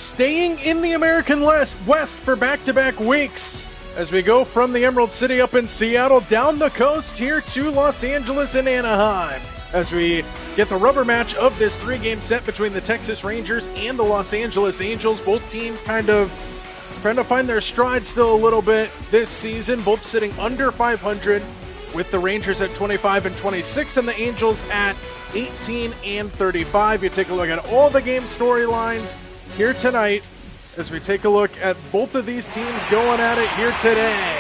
staying in the American West for back-to-back weeks as we go from the Emerald City up in Seattle down the coast here to Los Angeles and Anaheim as we get the rubber match of this three-game set between the Texas Rangers and the Los Angeles Angels. Both teams kind of trying to find their stride still a little bit this season, both sitting under 500 with the Rangers at 25-26 and the Angels at 18-35. You take a look at all the game storylines here tonight as we take a look at both of these teams going at it here today.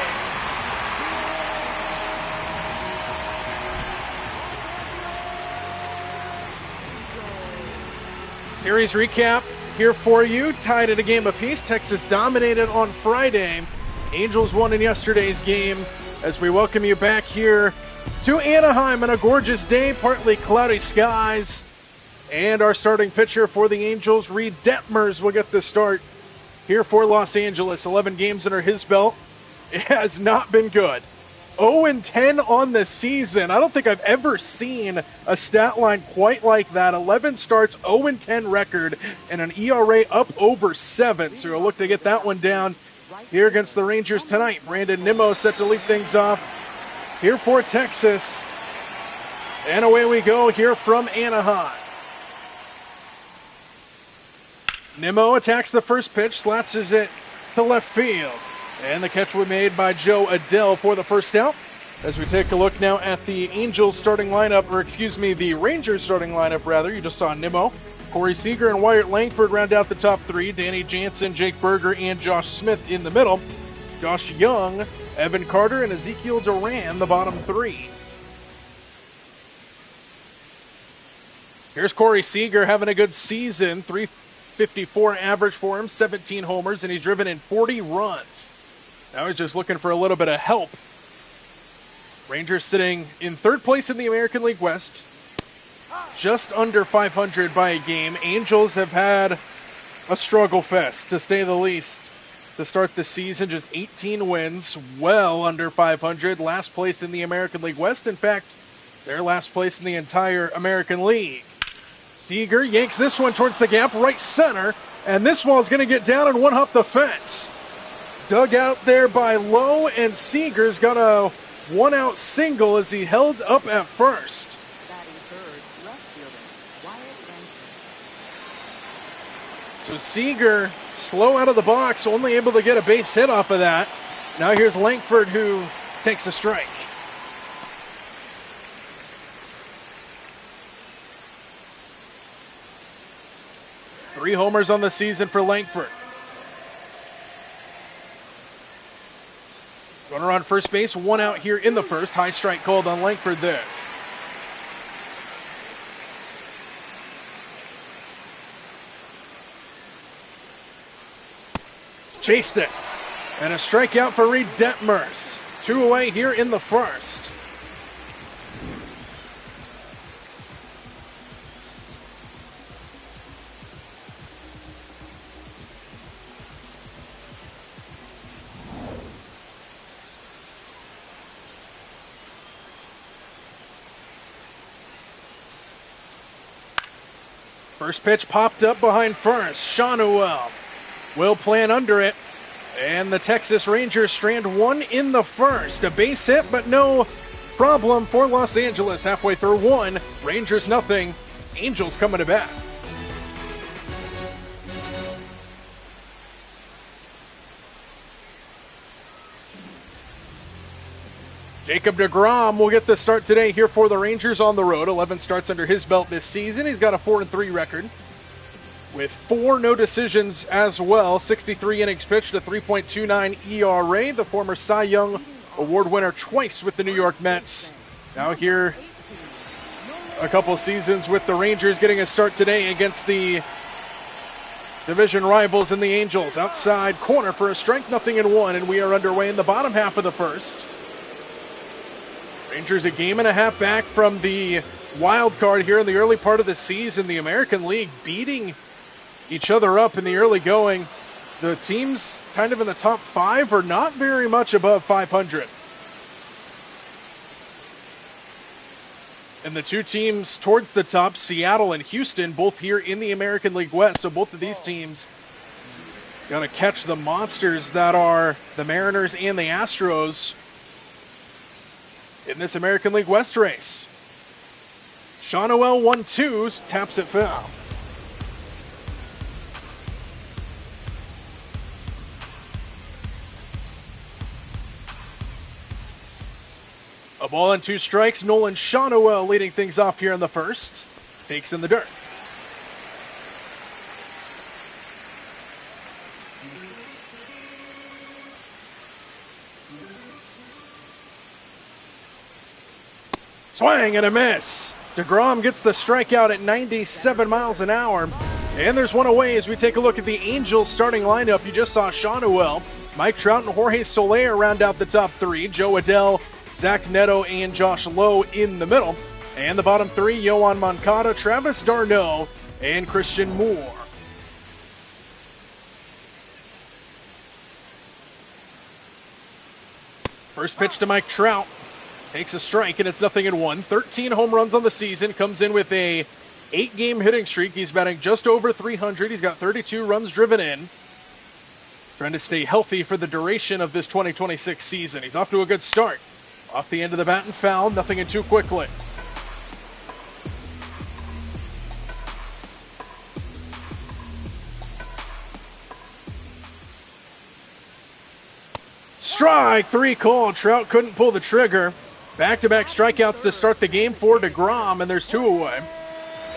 Series recap here for you. Tied at a game apiece. Texas dominated on Friday. Angels won in yesterday's game as we welcome you back here to Anaheim on a gorgeous day, partly cloudy skies. And our starting pitcher for the Angels, Reed Detmers, will get the start here for Los Angeles. 11 games under his belt. It has not been good. 0-10 on the season. I don't think I've ever seen a stat line quite like that. 11 starts, 0-10 record, and an ERA up over 7. So we'll look to get that one down here against the Rangers tonight. Brandon Nimmo set to lead things off here for Texas. And away we go here from Anaheim. Nimmo attacks the first pitch, slats it to left field. And the catch was made by Joe Adell for the first out. As we take a look now at the Angels starting lineup, the Rangers starting lineup rather. You just saw Nimmo, Corey Seager, and Wyatt Langford round out the top three. Danny Jansen, Jake Berger, and Josh Smith in the middle. Josh Young, Evan Carter, and Ezekiel Duran, the bottom three. Here's Corey Seager having a good season. 354 average for him, 17 homers, and he's driven in 40 runs. Now he's just looking for a little bit of help. Rangers sitting in third place in the American League West, just under 500 by a game. Angels have had a struggle fest, to say the least, to start the season. Just 18 wins, well under 500. Last place in the American League West. In fact, they're last place in the entire American League. Seager yanks this one towards the gap, right center, and this ball is going to get down and one-hop the fence. Dug out there by Lowe, and Seager's got a one-out single as he held up at first. So Seager, slow out of the box, only able to get a base hit off of that. Now here's Langford, who takes a strike. Three homers on the season for Langford. Runner on first base, one out here in the first. High strike called on Langford there. Chased it. And a strikeout for Reed Detmers. 2 away here in the first. First pitch popped up behind first. Shawnuel will plan under it. And the Texas Rangers strand one in the first. A base hit, but no problem for Los Angeles. Halfway through one, Rangers nothing. Angels coming to bat. Jacob deGrom will get the start today here for the Rangers on the road. 11 starts under his belt this season. He's got a 4-3 record with 4 no decisions as well. 63 innings pitched, a 3.29 ERA. The former Cy Young Award winner twice with the New York Mets. Now here a couple seasons with the Rangers, getting a start today against the division rivals in the Angels. Outside corner for a strike, 0-1, and we are underway in the bottom half of the first. Rangers a game and a half back from the wild card here in the early part of the season. The American League beating each other up in the early going. The teams kind of in the top 5 are not very much above 500. And the two teams towards the top, Seattle and Houston, both here in the American League West. So both of these teams going to catch the monsters that are the Mariners and the Astros in this American League West race. Shawnoel 1-2, taps it foul. A ball and 2 strikes. Nolan Shawnoel leading things off here in the first. Takes in the dirt. Swing and a miss. DeGrom gets the strikeout at 97 miles an hour. And there's one away as we take a look at the Angels starting lineup. You just saw Shawnoel, Mike Trout, and Jorge Soler round out the top 3. Joe Adell, Zach Neto, and Josh Lowe in the middle. And the bottom 3, Yohan Moncada, Travis d'Arnaud, and Christian Moore. First pitch to Mike Trout. Takes a strike, and it's 0-1. 13 home runs on the season. Comes in with a 8-game hitting streak. He's batting just over 300. He's got 32 runs driven in. Trying to stay healthy for the duration of this 2026 season. He's off to a good start. Off the end of the bat and foul. 0-2 quickly. Strike 3 call. Trout couldn't pull the trigger. Back-to-back strikeouts to start the game for DeGrom, and there's 2 away.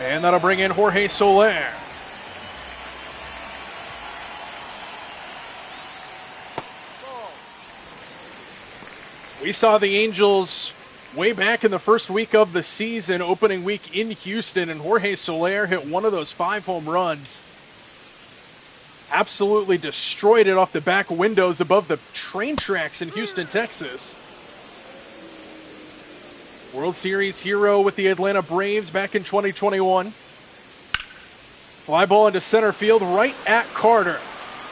And that'll bring in Jorge Soler. We saw the Angels way back in the first week of the season, opening week in Houston, and Jorge Soler hit one of those 5 home runs. Absolutely destroyed it off the back windows above the train tracks in Houston, Texas. World Series hero with the Atlanta Braves back in 2021. Fly ball into center field right at Carter.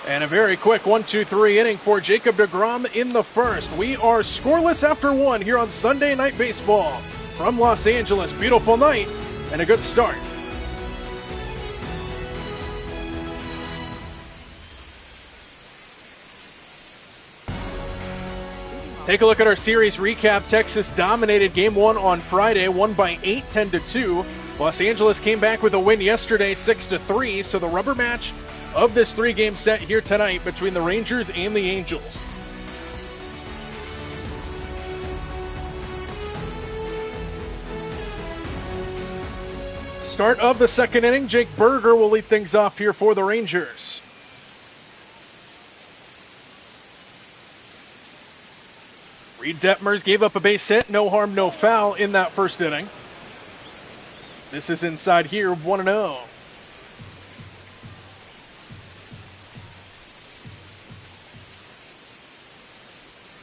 And a very quick 1-2-3 inning for Jacob DeGrom in the first. We are scoreless after 1 here on Sunday Night Baseball from Los Angeles. Beautiful night and a good start. Take a look at our series recap. Texas dominated Game 1 on Friday, won by 8, 10-2. Los Angeles came back with a win yesterday, 6-3. So the rubber match of this 3-game set here tonight between the Rangers and the Angels. Start of the second inning, Jake Berger will lead things off here for the Rangers. Reed Detmers gave up a base hit, no harm, no foul in that first inning. This is inside here, 1-0.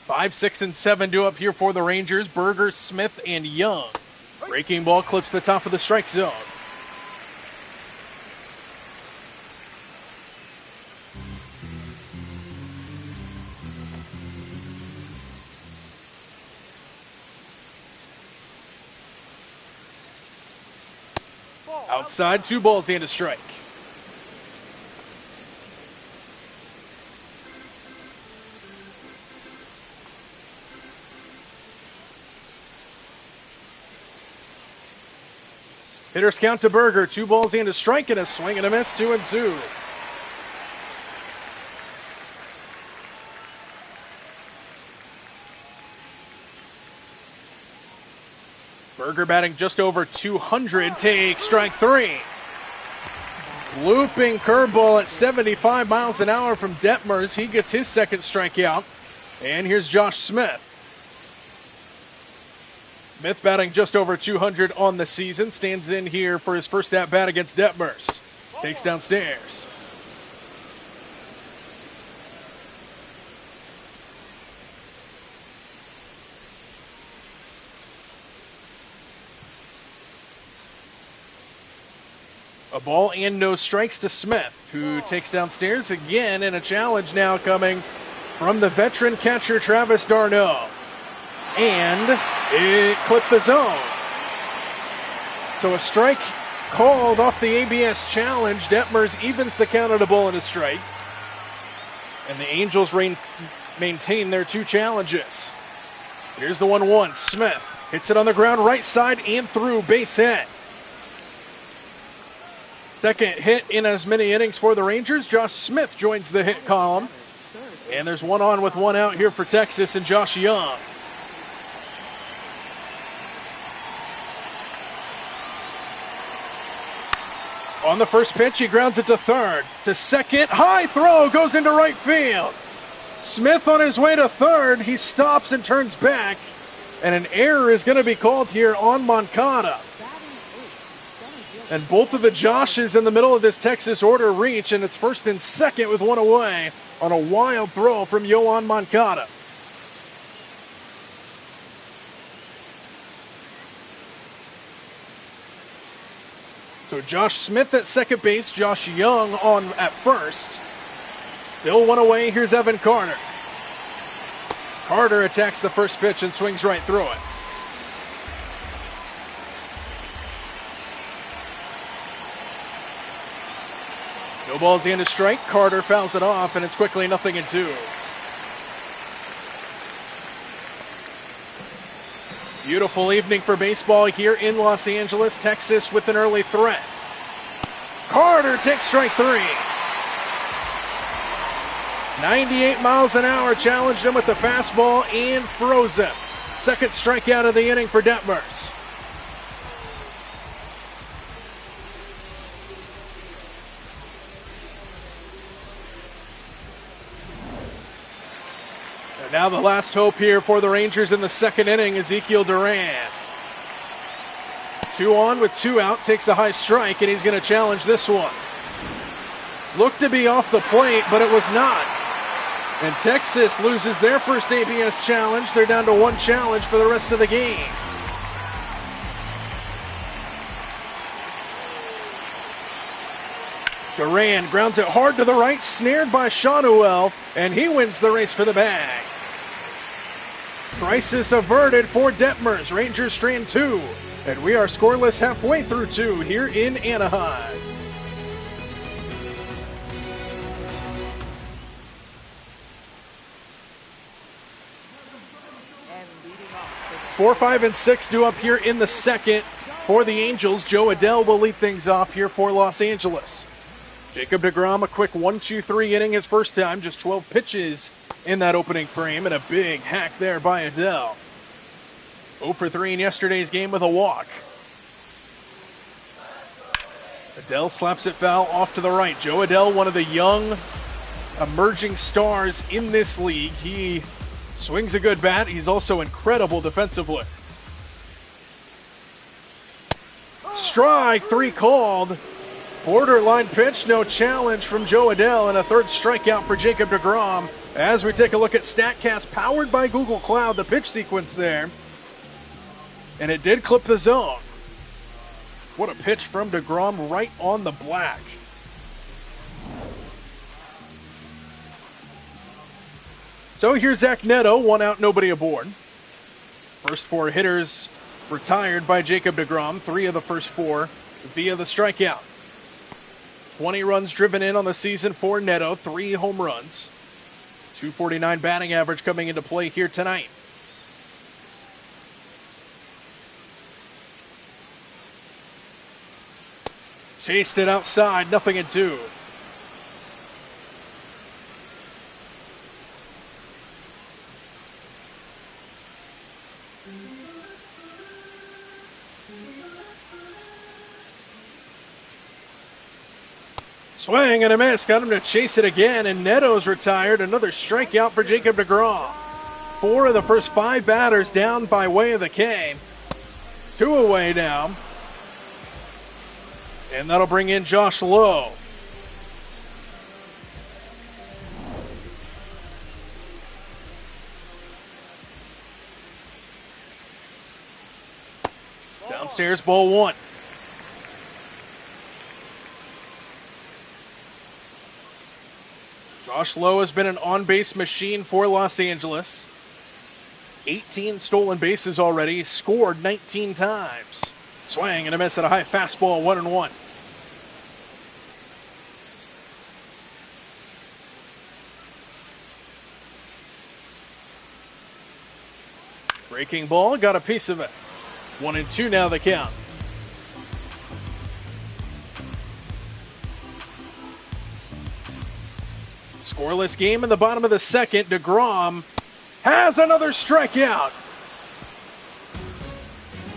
Five, 6, and 7 due up here for the Rangers. Berger, Smith, and Young. Breaking ball clips the top of the strike zone. Outside, 2 balls and a strike. Hitters count to Berger, 2 balls and a strike, and a swing and a miss, 2-2. Berger batting just over 200, takes strike 3. Looping curveball at 75 miles an hour from Detmers. He gets his second strikeout. And here's Josh Smith. Smith batting just over 200 on the season. Stands in here for his first at-bat against Detmers. Takes downstairs. A ball and no strikes to Smith, who takes downstairs again, and a challenge now coming from the veteran catcher Travis d'Arnaud. And it clipped the zone. So a strike called off the ABS challenge. Detmers evens the count at a ball and a strike. And the Angels maintain their 2 challenges. Here's the 1-1. Smith hits it on the ground, right side and through, base hit. Second hit in as many innings for the Rangers. Josh Smith joins the hit column. And there's 1 on with 1 out here for Texas and Josh Young. On the first pitch, he grounds it to third. To second, high throw, goes into right field. Smith on his way to third. He stops and turns back. And an error is going to be called here on Moncada. And both of the Joshes in the middle of this Texas order reach, and it's first and second with 1 away on a wild throw from Yoan Moncada. So Josh Smith at second base, Josh Young on at first. Still 1 away, here's Evan Carter. Carter attacks the first pitch and swings right through it. No balls and a strike. Carter fouls it off, and it's quickly 0-2. Beautiful evening for baseball here in Los Angeles, Texas, with an early threat. Carter takes strike 3. 98 miles an hour, challenged him with the fastball and froze him. Second strikeout of the inning for Detmers. And now the last hope here for the Rangers in the second inning, Ezekiel Duran. 2 on with 2 out, takes a high strike, and he's going to challenge this one. Looked to be off the plate, but it was not. And Texas loses their first ABS challenge. They're down to 1 challenge for the rest of the game. Duran grounds it hard to the right, snared by Shanuel, and he wins the race for the bag. Crisis averted for Detmers. Rangers strand 2, and we are scoreless halfway through 2 here in Anaheim. 4, 5, and 6 due up here in the second for the Angels. Joe Adell will lead things off here for Los Angeles. Jacob deGrom, a quick 1-2-3 inning his first time, just 12 pitches in that opening frame, and a big hack there by Adell. 0 for 3 in yesterday's game with a walk. Adell slaps it foul off to the right. Joe Adell, one of the young emerging stars in this league. He swings a good bat. He's also incredible defensively. Strike 3 called. Borderline pitch, no challenge from Joe Adell, and a third strikeout for Jacob deGrom. As we take a look at StatCast, powered by Google Cloud, the pitch sequence there. And it did clip the zone. What a pitch from deGrom, right on the black. So here's Zach Neto, 1 out, nobody aboard. First 4 hitters retired by Jacob deGrom, 3 of the first 4 via the strikeout. 20 runs driven in on the season for Neto, 3 home runs. .249 batting average coming into play here tonight. Chased it outside, 0-2. Swing and a miss, got him to chase it again, and Neto's retired. Another strikeout for Jacob deGrom. 4 of the first 5 batters down by way of the K. 2 away now. And that'll bring in Josh Lowe. Downstairs, ball 1. Josh Lowe has been an on-base machine for Los Angeles. 18 stolen bases already, scored 19 times. Swing and a miss at a high fastball, 1-1. Breaking ball, got a piece of it. 1-2 now the count. Scoreless game in the bottom of the second. DeGrom has another strikeout.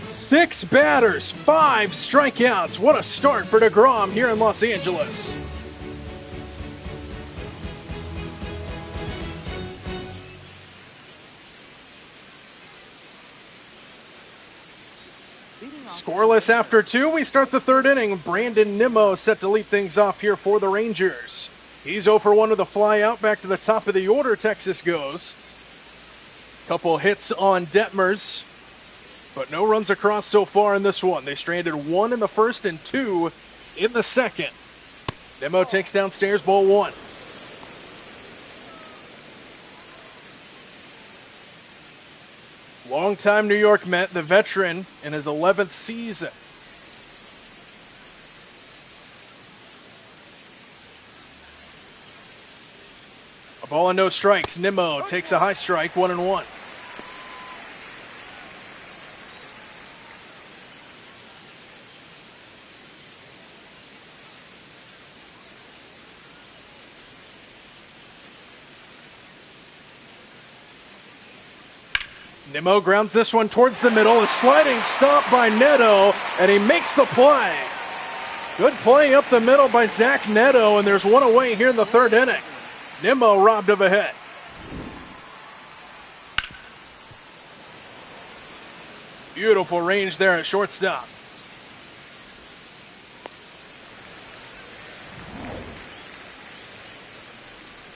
6 batters, 5 strikeouts. What a start for DeGrom here in Los Angeles. Scoreless after 2. We start the third inning. Brandon Nimmo set to lead things off here for the Rangers. He's 0 for 1 with a fly out. Back to the top of the order, Texas goes. Couple hits on Detmers, but no runs across so far in this one. They stranded 1 in the first and 2 in the second. Nimmo takes downstairs, ball 1. Longtime New York Met, the veteran in his 11th season. A ball and no strikes. Nimmo takes a high strike, 1-1. Nimmo grounds this one towards the middle. A sliding stop by Neto, and he makes the play. Good play up the middle by Zach Neto, and there's one away here in the third inning. Nimmo robbed of a hit. Beautiful range there at shortstop.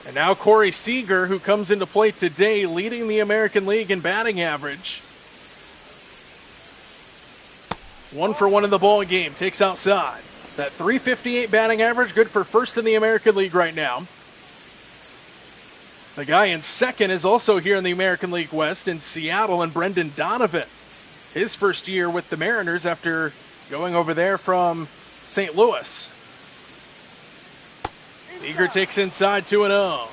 And now Corey Seager, who comes into play today, leading the American League in batting average. 1 for 1 in the ball game, takes outside. That .358 batting average, good for first in the American League right now. The guy in second is also here in the American League West in Seattle, and Brendan Donovan. His first year with the Mariners after going over there from St. Louis. Seager takes inside, 2-0.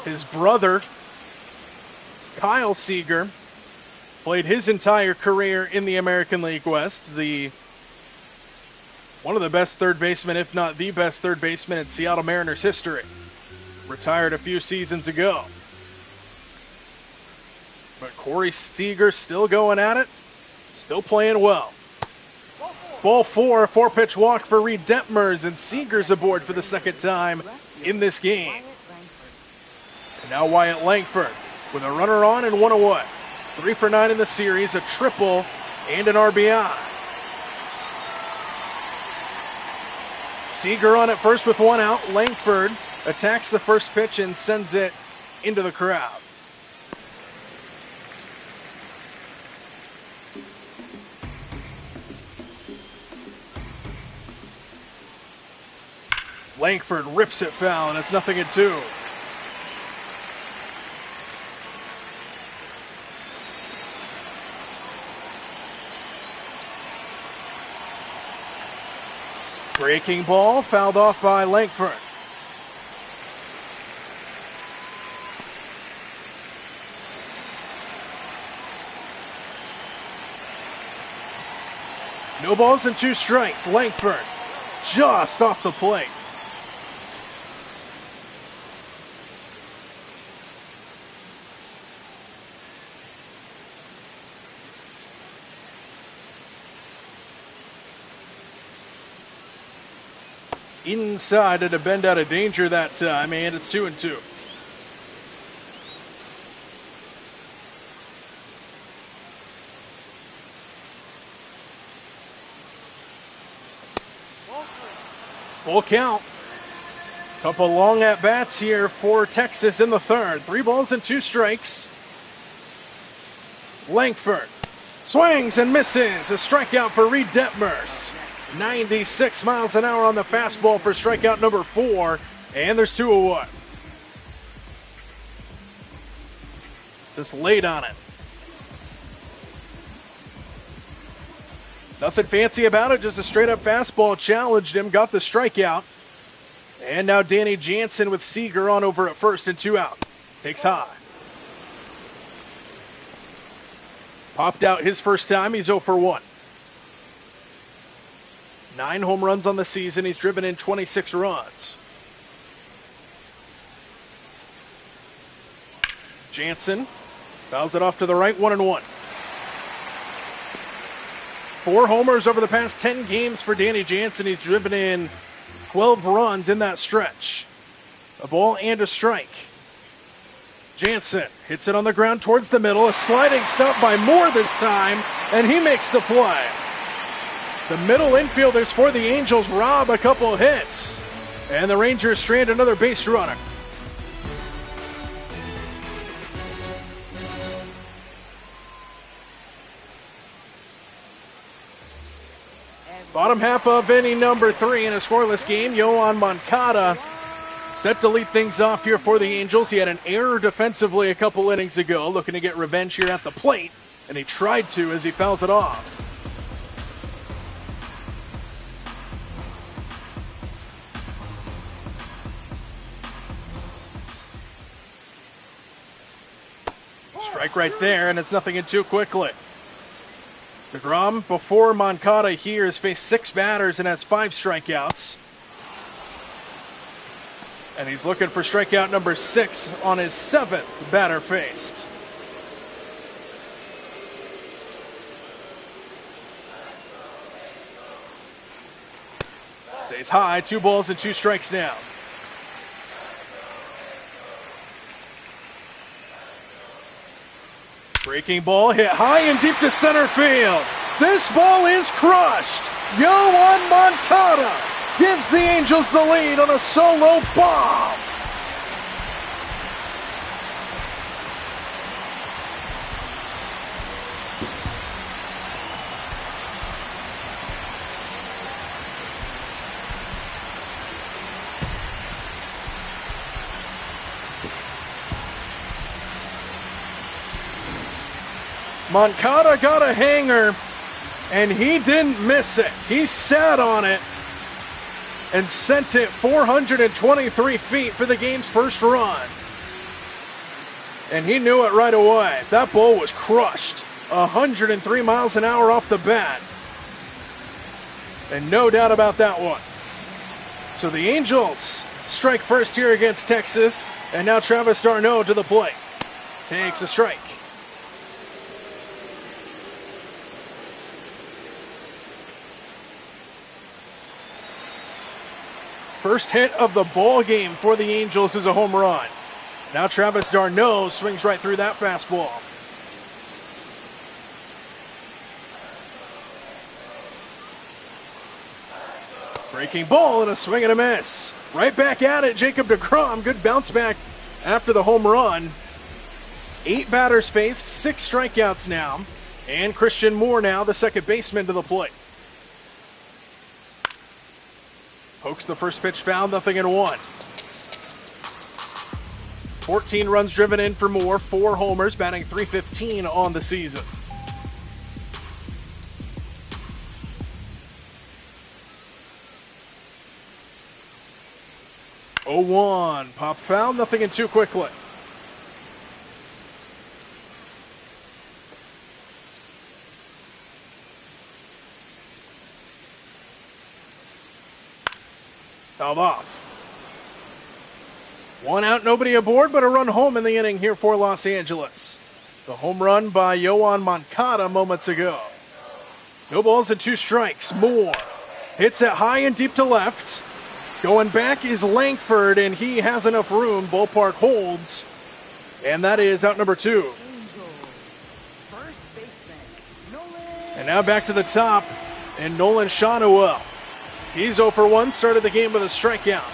His brother, Kyle Seager, played his entire career in the American League West. One of the best third basemen, if not the best third baseman in Seattle Mariners history. Retired a few seasons ago. But Corey Seager still going at it, still playing well. Ball 4, 4-pitch walk for Reed Detmers, and Seager's aboard for the second time in this game. And now Wyatt Langford with a runner on and 1 away. 3 for 9 in the series, a triple and an RBI. Seager on at first with 1 out. Langford attacks the first pitch and sends it into the crowd. Langford rips it foul, and it's 0-2. Breaking ball, fouled off by Langford. No balls and 2 strikes. Langford just off the plate. Inside to bend out of danger that time, and it's 2-2. Full count. Couple long at-bats here for Texas in the third. 3 balls and 2 strikes. Langford swings and misses. A strikeout for Reed Detmers. 96 miles an hour on the fastball for strikeout number 4, and there's 2 away. Just laid on it. Nothing fancy about it, just a straight-up fastball challenged him, got the strikeout. And now Danny Jansen with Seager on over at first and 2 out. Takes high. Popped out his first time, he's 0 for 1. 9 home runs on the season, he's driven in 26 runs. Jansen fouls it off to the right, 1-1. 4 homers over the past 10 games for Danny Jansen. He's driven in 12 runs in that stretch. A ball and a strike. Jansen hits it on the ground towards the middle. A sliding stop by Moore this time, and he makes the play. The middle infielders for the Angels rob a couple of hits, and the Rangers strand another base runner. Bottom half of inning number 3 in a scoreless game. Yoan Moncada set to lead things off here for the Angels. He had an error defensively a couple innings ago, looking to get revenge here at the plate, and he tried to as he fouls it off. Strike right there, and it's 0-2 quickly. DeGrom, before Moncada here, has faced 6 batters and has 5 strikeouts. And he's looking for strikeout number 6 on his 7th batter faced. Stays high, 2 balls and 2 strikes now. Breaking ball hit high and deep to center field. This ball is crushed. Yoan Moncada gives the Angels the lead on a solo bomb. Moncada got a hanger, and he didn't miss it. He sat on it and sent it 423 feet for the game's first run. And he knew it right away. That ball was crushed. 103 miles an hour off the bat. And no doubt about that one. So the Angels strike first here against Texas, and now Travis d'Arnaud to the plate. Takes a strike. First hit of the ball game for the Angels is a home run. Now Travis d'Arnaud swings right through that fastball. Breaking ball and a swing and a miss. Right back at it, Jacob DeGrom. Good bounce back after the home run. 8 batters faced, 6 strikeouts now. And Christian Moore now, the second baseman, to the plate. Pokes the first pitch foul, 0-1. 14 runs driven in for Moore, 4 homers, batting .315 on the season. Oh, 1. Pop foul, 0-2 quickly. Fouled off. 1 out, nobody aboard, but a run home in the inning here for Los Angeles. The home run by Yoan Moncada moments ago. No balls and 2 strikes. Moore hits it high and deep to left. Going back is Langford, and he has enough room. Ballpark holds, and that is out number 2. And now back to the top, and Nolan Shawnuel. He's 0 for 1, started the game with a strikeout.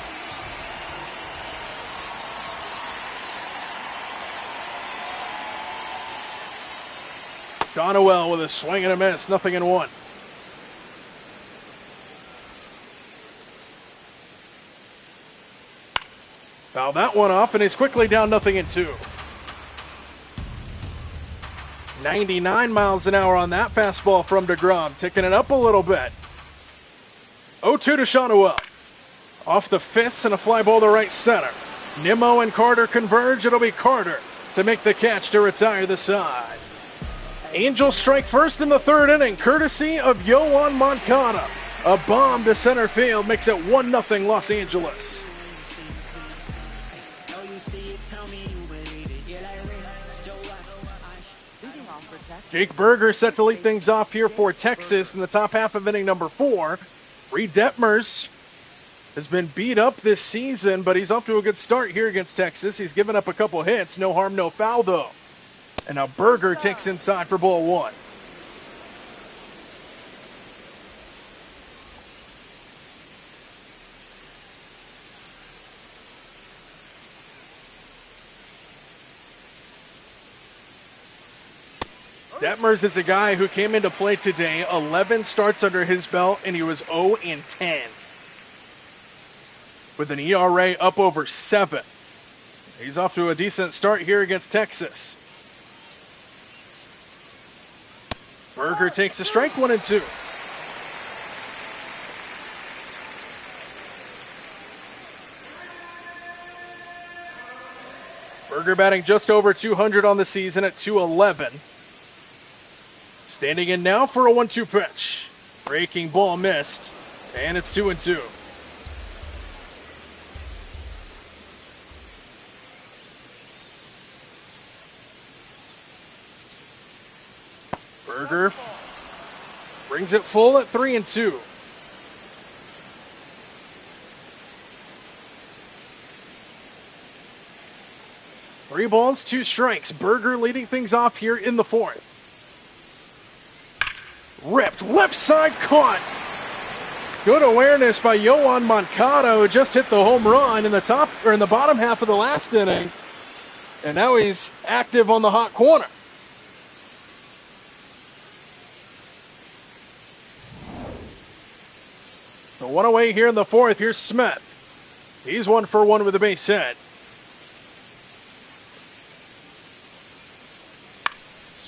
Shawnuel with a swing and a miss, 0-1. Foul that one off, and he's quickly down 0-2. 99 miles an hour on that fastball from DeGrom, ticking it up a little bit. 0-2 to Shawnuel. Off the fists and a fly ball to right center. Nimmo and Carter converge. It'll be Carter to make the catch to retire the side. Angels strike first in the third inning, courtesy of Yoan Moncada. A bomb to center field makes it 1-0 Los Angeles. Jake Berger set to lead things off here for Texas in the top half of inning number 4. Reed Detmers has been beat up this season, but he's off to a good start here against Texas. He's given up a couple hits. No harm, no foul, though. And now Berger takes inside for ball 1. Detmers is a guy who came into play today, 11 starts under his belt, and he was 0-10. With an ERA up over 7. He's off to a decent start here against Texas. Berger takes a strike, 1-2. Berger batting just over 200 on the season at 211. Standing in now for a 1-2 pitch. Breaking ball missed, and it's 2-2. Berger brings it full at 3-2. Three balls, 2 strikes. Berger leading things off here in the 4th. Ripped, left side, caught. Good awareness by Yoan Moncada, who just hit the home run in the bottom half of the last inning. And now he's active on the hot corner. The one away here in the 4th. Here's Smith. He's 1 for 1 with a base hit.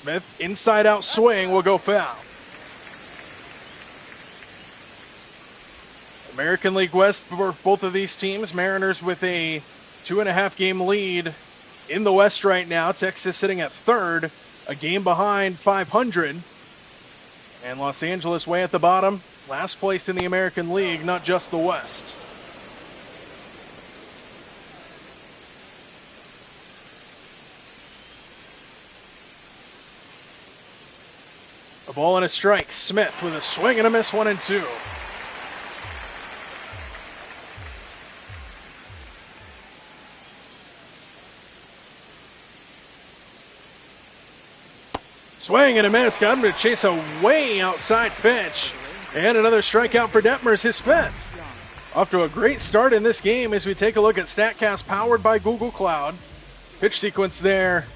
Smith, inside out swing, will go foul. American League West for both of these teams. Mariners with a 2.5 game lead in the West right now. Texas sitting at 3rd, a game behind 500. And Los Angeles way at the bottom, last place in the American League, not just the West. A ball and a strike. Smith with a swing and a miss, 1-2. Swing and a miss. Got him to chase a way outside pitch. And another strikeout for Detmers, his 5th. Off to a great start in this game as we take a look at StatCast powered by Google Cloud. Pitch sequence there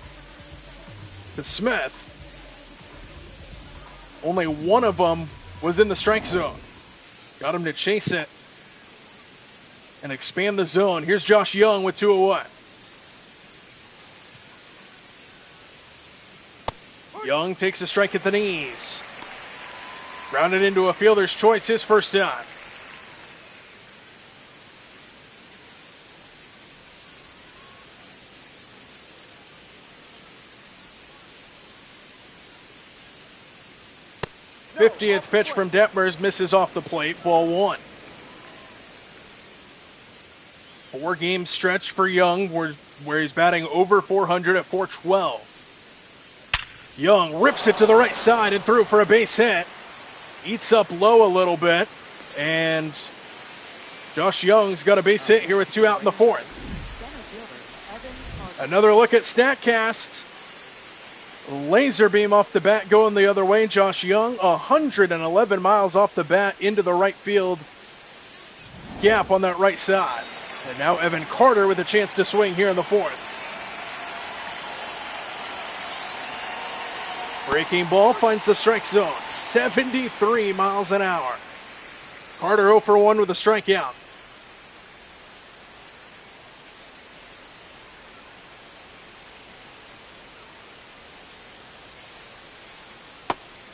to Smith. Only one of them was in the strike zone. Got him to chase it and expand the zone. Here's Josh Young with 2-1. Young takes a strike at the knees. Grounded into a fielder's choice his first time. No. 50th pitch from Detmers misses off the plate, ball 1. 4-game stretch for Young where he's batting over 400 at 412. Young rips it to the right side and through for a base hit. Eats up low a little bit. And Josh Young's got a base hit here with 2 out in the 4th. Another look at StatCast. Laser beam off the bat going the other way. Josh Young, 111 miles off the bat into the right field gap on that right side. And now Evan Carter with a chance to swing here in the 4th. Breaking ball finds the strike zone, 73 miles an hour. Carter 0 for 1 with a strikeout.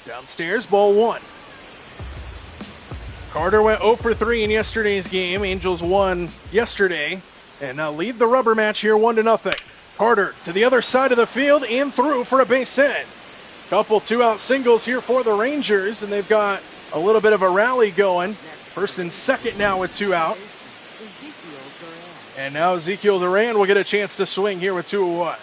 Downstairs, ball 1. Carter went 0 for 3 in yesterday's game. Angels won yesterday and now lead the rubber match here 1-0. Carter to the other side of the field and through for a base hit. Couple 2-out singles here for the Rangers, and they've got a little bit of a rally going. First and second now with 2 out. And now Ezekiel Duran will get a chance to swing here with 2-1.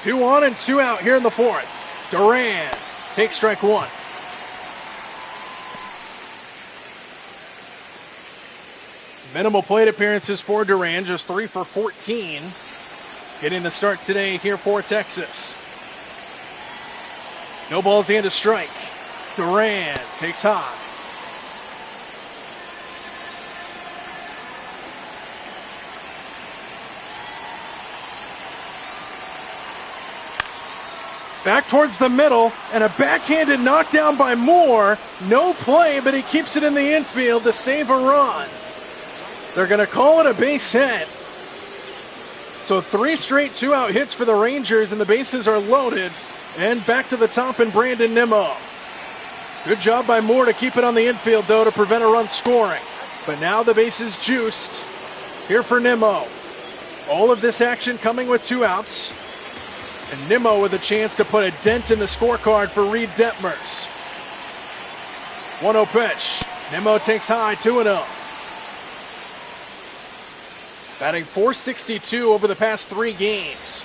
Two on and 2 out here in the 4th. Duran takes strike 1. Minimal plate appearances for Duran, just 3 for 14. Getting the start today here for Texas. No balls and a strike. Duran takes high. Back towards the middle, and a backhanded knockdown by Moore. No play, but he keeps it in the infield to save a run. They're going to call it a base hit. So 3 straight 2-out hits for the Rangers, and the bases are loaded. And back to the top in Brandon Nimmo. Good job by Moore to keep it on the infield, though, to prevent a run scoring. But now the base is juiced here for Nimmo. All of this action coming with 2 outs. And Nimmo with a chance to put a dent in the scorecard for Reed Detmers. 1-0 pitch. Nimmo takes high, 2-0. Batting .462 over the past 3 games.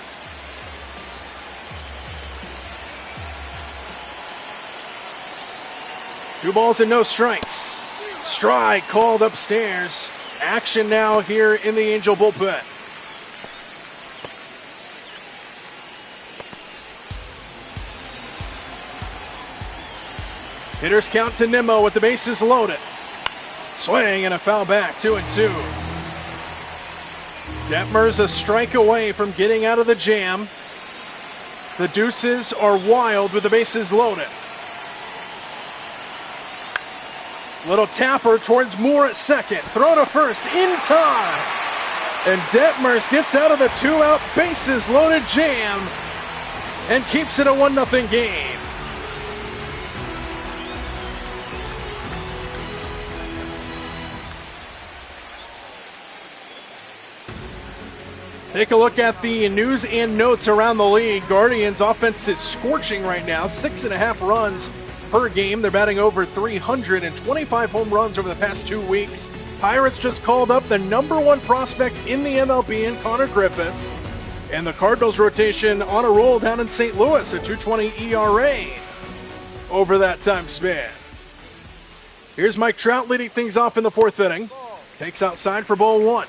Two balls and no strikes. Strike called upstairs. Action now here in the Angel bullpen. Hitters count to Nimmo with the bases loaded. Swing and a foul back, 2-2. Detmers a strike away from getting out of the jam. The deuces are wild with the bases loaded. Little tapper towards Moore at second. Throw to first in time. And Detmers gets out of the 2-out bases loaded jam and keeps it a 1-0 game. Take a look at the news and notes around the league. Guardians offense is scorching right now. 6.5 runs per game. They're batting over 325 home runs over the past 2 weeks. Pirates just called up the #1 prospect in the MLB in Connor Griffith. And the Cardinals rotation on a roll down in St. Louis, a 2.20 ERA over that time span. Here's Mike Trout leading things off in the 4th inning. Takes outside for ball 1.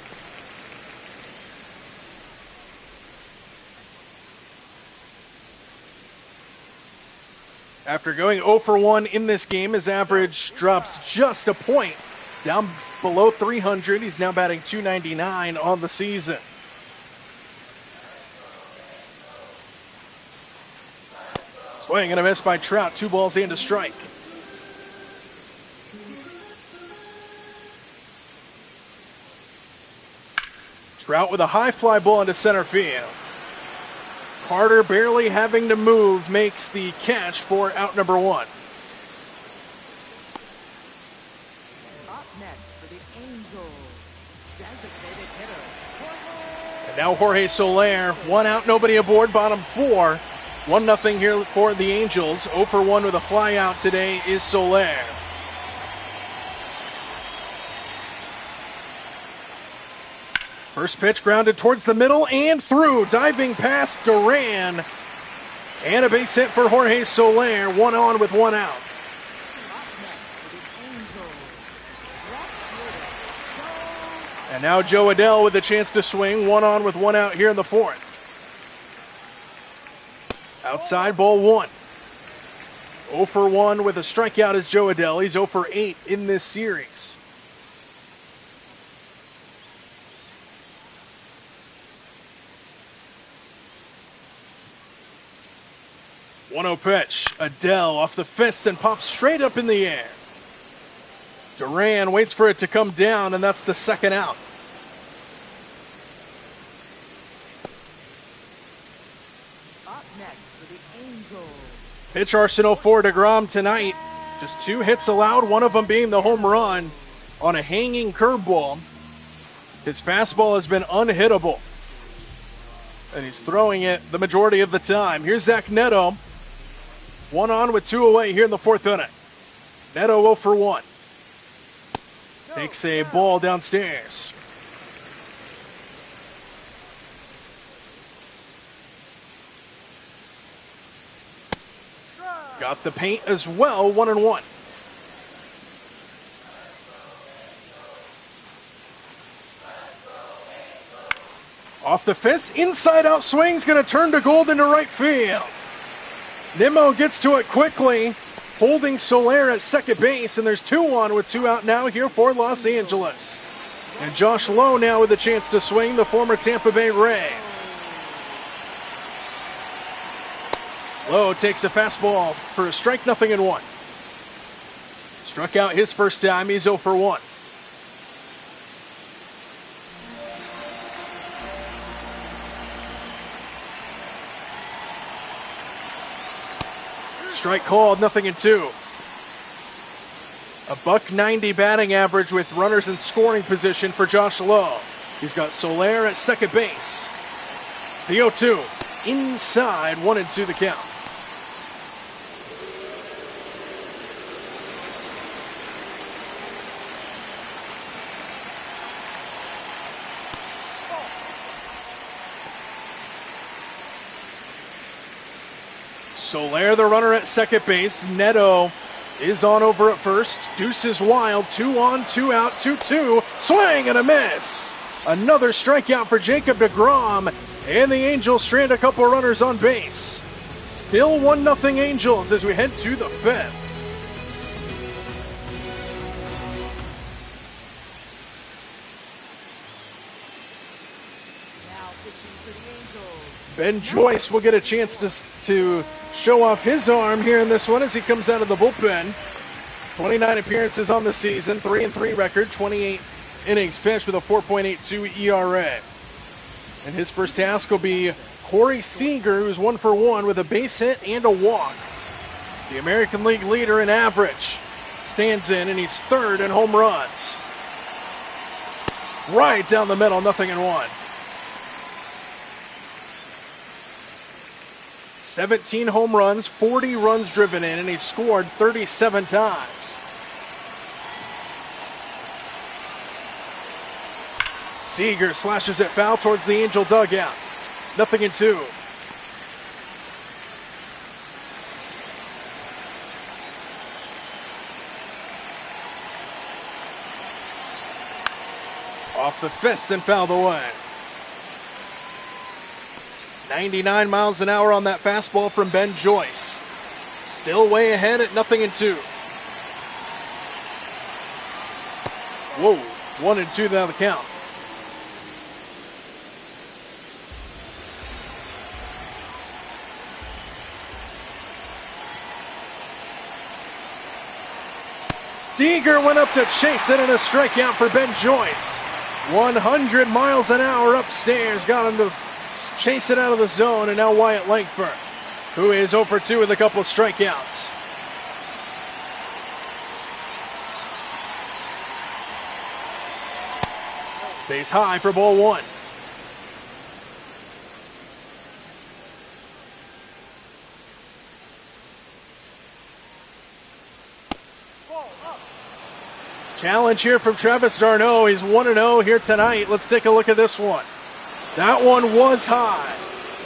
After going 0 for 1 in this game, his average drops just a point, down below 300. He's now batting .299 on the season. Swing and a miss by Trout. 2 balls and a strike. Trout with a high fly ball into center field. Carter barely having to move makes the catch for out number 1. Up next for the Angels, designated hitter. And now Jorge Soler, 1 out, nobody aboard, bottom 4. 1-0 here for the Angels. 0 for 1 with a fly out today is Soler. First pitch grounded towards the middle and through. Diving past Duran. And a base hit for Jorge Soler. 1 on with 1 out. And now Joe Adell with a chance to swing. 1 on with 1 out here in the 4th. Outside, ball 1. 0 for 1 with a strikeout is Joe Adell. He's 0 for 8 in this series. One-oh pitch. Adell off the fists and pops straight up in the air. Duran waits for it to come down, and that's the 2nd out. pitch arsenal for DeGrom tonight. Just 2 hits allowed, one of them being the home run on a hanging curveball. His fastball has been unhittable, and he's throwing it the majority of the time. Here's Zach Neto. 1 on with 2 away here in the 4th inning. Neto 0 for 1. Takes a ball downstairs. Got the paint as well, 1-1. Off the fist, inside out swing's going to turn to gold into right field. Nimmo gets to it quickly, holding Soler at second base, and there's 2 on with 2 out now here for Los Angeles. And Josh Lowe now with a chance to swing, the former Tampa Bay Ray. Lowe takes a fastball for a strike, 0-1. Struck out his first time, he's 0 for 1. Strike called, 0-2. A .190 batting average with runners in scoring position for Josh Lowe. He's got Soler at second base. The 0-2. Inside, 1-2 the count. Soler, the runner at second base. Neto is on over at first. Deuce is wild. 2 on, 2 out, 2-2. Swing and a miss. Another strikeout for Jacob DeGrom. And the Angels strand a couple runners on base. Still 1-0 Angels as we head to the 5th. Now pitching for the Angels. Ben Joyce will get a chance to show off his arm here in this one as he comes out of the bullpen. 29 appearances on the season, 3-3 record, 28 innings pitched with a 4.82 ERA. And his first task will be Corey Seager, who's 1 for 1 with a base hit and a walk. The American League leader in average stands in, and he's 3rd in home runs. Right down the middle, 0-1. 17 home runs, 40 runs driven in, and he scored 37 times. Seager slashes it foul towards the Angel dugout. 0-2. Off the fists and fouled away. 99 miles an hour on that fastball from Ben Joyce. Still way ahead at 0-2. Whoa, 1-2 now the count. Seager went up to chase it, and a strikeout for Ben Joyce. 100 miles an hour upstairs, got him to chase it out of the zone, and now Wyatt Langford, who is 0 for 2 with a couple of strikeouts. Base high for ball 1. Challenge here from Travis d'Arnaud. He's 1-0 here tonight. Let's take a look at this one. That one was high.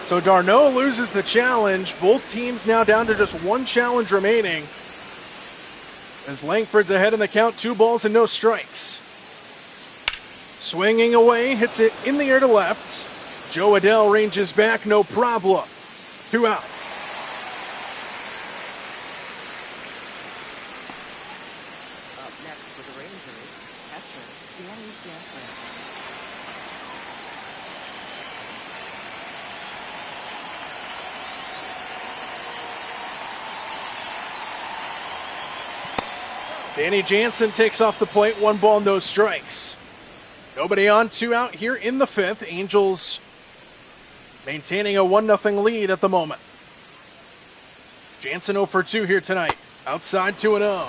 So d'Arnaud loses the challenge. Both teams now down to just 1 challenge remaining. As Langford's ahead in the count, 2 balls and no strikes. Swinging away, hits it in the air to left. Joe Adell ranges back, no problem. 2 out. Up next for the Rangers, catcher Danny Jansen. Danny Jansen takes off the plate, 1 ball, no strikes. Nobody on, 2 out here in the 5th. Angels maintaining a 1-0 lead at the moment. Jansen 0 for 2 here tonight. Outside 2-0.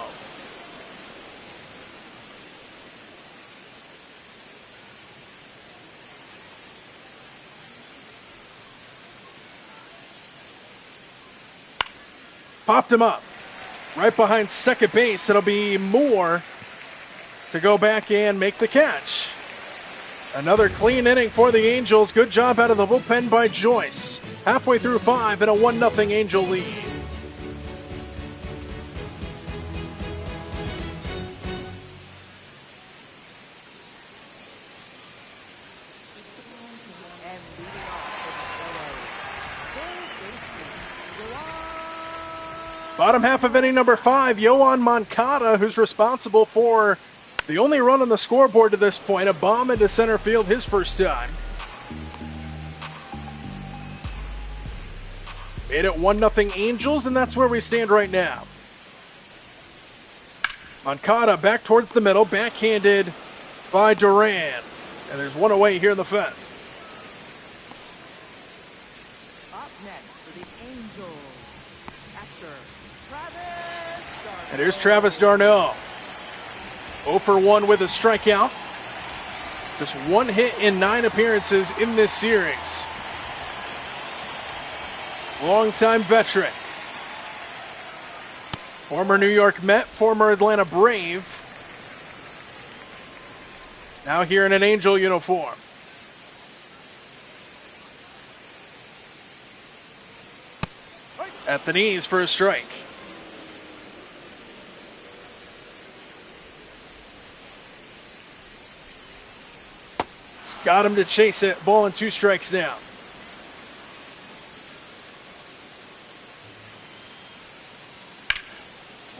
Popped him up. Right behind second base. It'll be Moore to go back and make the catch. Another clean inning for the Angels. Good job out of the bullpen by Joyce. Halfway through 5 and a 1-0 Angel lead. Bottom half of inning number 5, Yoan Moncada, who's responsible for the only run on the scoreboard to this point, a bomb into center field his first time. Made it 1-0 Angels, and that's where we stand right now. Moncada back towards the middle, backhanded by Duran. And there's one away here in the 5th. Up next for the Angels, catcher Travis. And here's Travis d'Arnaud. 0 for 1 with a strikeout. Just 1 hit in 9 appearances in this series. Longtime veteran. Former New York Met, former Atlanta Brave. Now here in an Angel uniform. At the knees for a strike. Got him to chase it. Ball and 2 strikes now.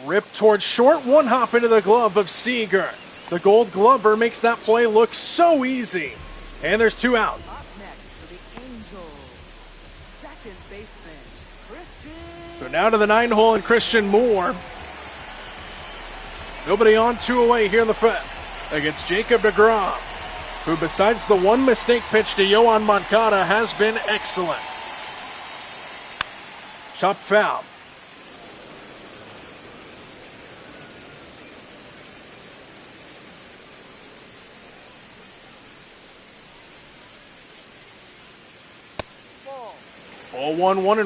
Ripped towards short. 1 hop into the glove of Seager. The Gold Glover makes that play look so easy. And there's 2 out. Up next for the Angels, second baseman Christian. So now to the 9-hole and Christian Moore. Nobody on, 2 away here in the 5th against Jacob deGrom, who besides the 1 mistake pitch to Yoan Moncada has been excellent. Chopped foul. Ball 1, 1-1.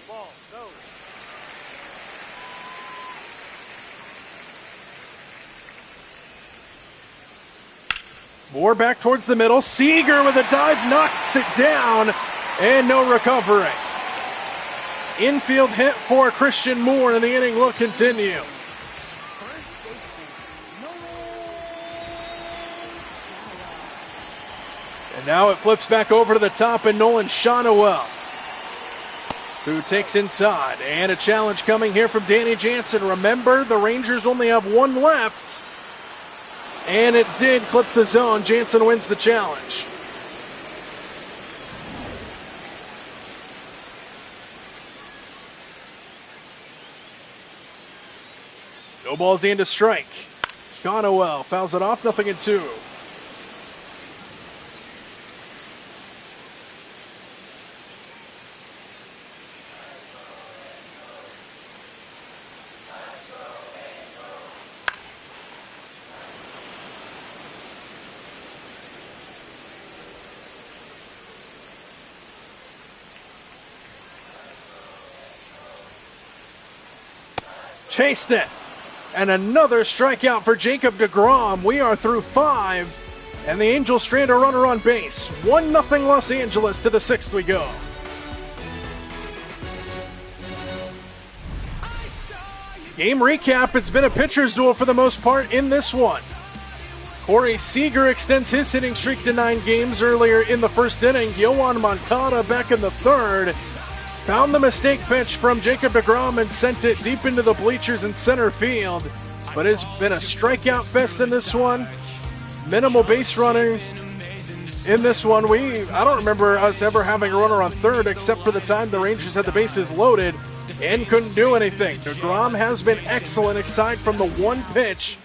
Ball goes. Moore back towards the middle. Seager with a dive knocks it down, and no recovery. Infield hit for Christian Moore, and the inning will continue. And now it flips back over to the top, and Nolan Shawnuel, who takes inside. And a challenge coming here from Danny Jansen. Remember, the Rangers only have 1 left. And it did clip the zone. Jansen wins the challenge. No balls and a strike. Shawnuel fouls it off, 0-2. Chased it. And another strikeout for Jacob deGrom. We are through 5. And the Angels strand a runner on base. 1-0 Los Angeles. To the 6th we go. Game recap. It's been a pitcher's duel for the most part in this one. Corey Seager extends his hitting streak to 9 games earlier in the 1st inning. Yoan Moncada back in the 3rd. Found the mistake pitch from Jacob deGrom and sent it deep into the bleachers in center field. But it's been a strikeout fest in this one. Minimal base running in this one. I don't remember us ever having a runner on 3rd except for the time the Rangers had the bases loaded and couldn't do anything. deGrom has been excellent aside from the 1 pitch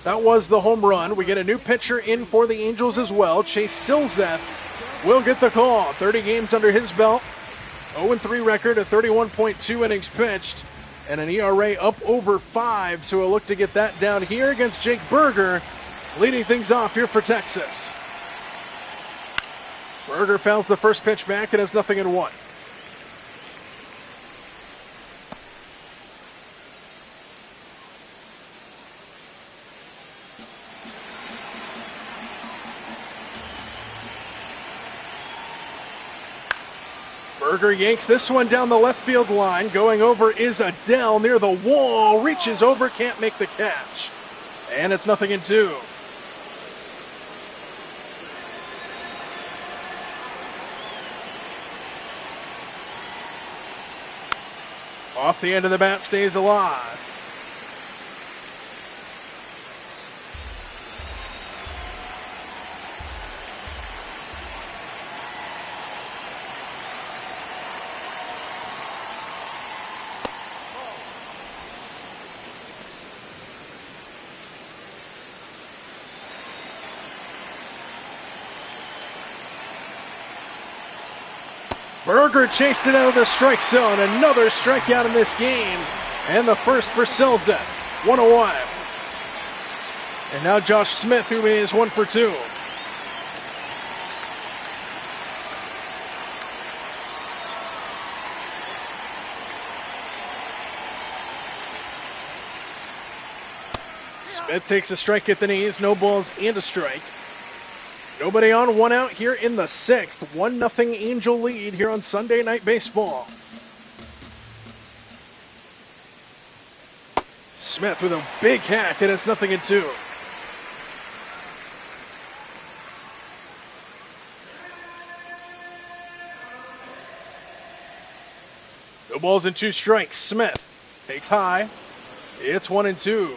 That was the home run. We get a new pitcher in for the Angels as well. Chase Silseth will get the call. 30 games under his belt. 0-3 record at 31.2 innings pitched. And an ERA up over 5. So we'll look to get that down here against Jake Berger, leading things off here for Texas. Berger fouls the first pitch back and has nothing in 1. Berger yanks this one down the left field line. Going over is Adele near the wall. Reaches over, can't make the catch. And it's 0-2. Off the end of the bat, stays alive. Berger chased it out of the strike zone. Another strikeout in this game. And the first for Silseth. 1-1. And now Josh Smith, who is 1 for 2. Smith takes a strike at the knees. No balls and a strike. Nobody on, 1 out here in the 6th. 1-0 Angel lead here on Sunday Night Baseball. Smith with a big hack, and it's 0-2. No balls and 2 strikes. Smith takes high. It's 1-2.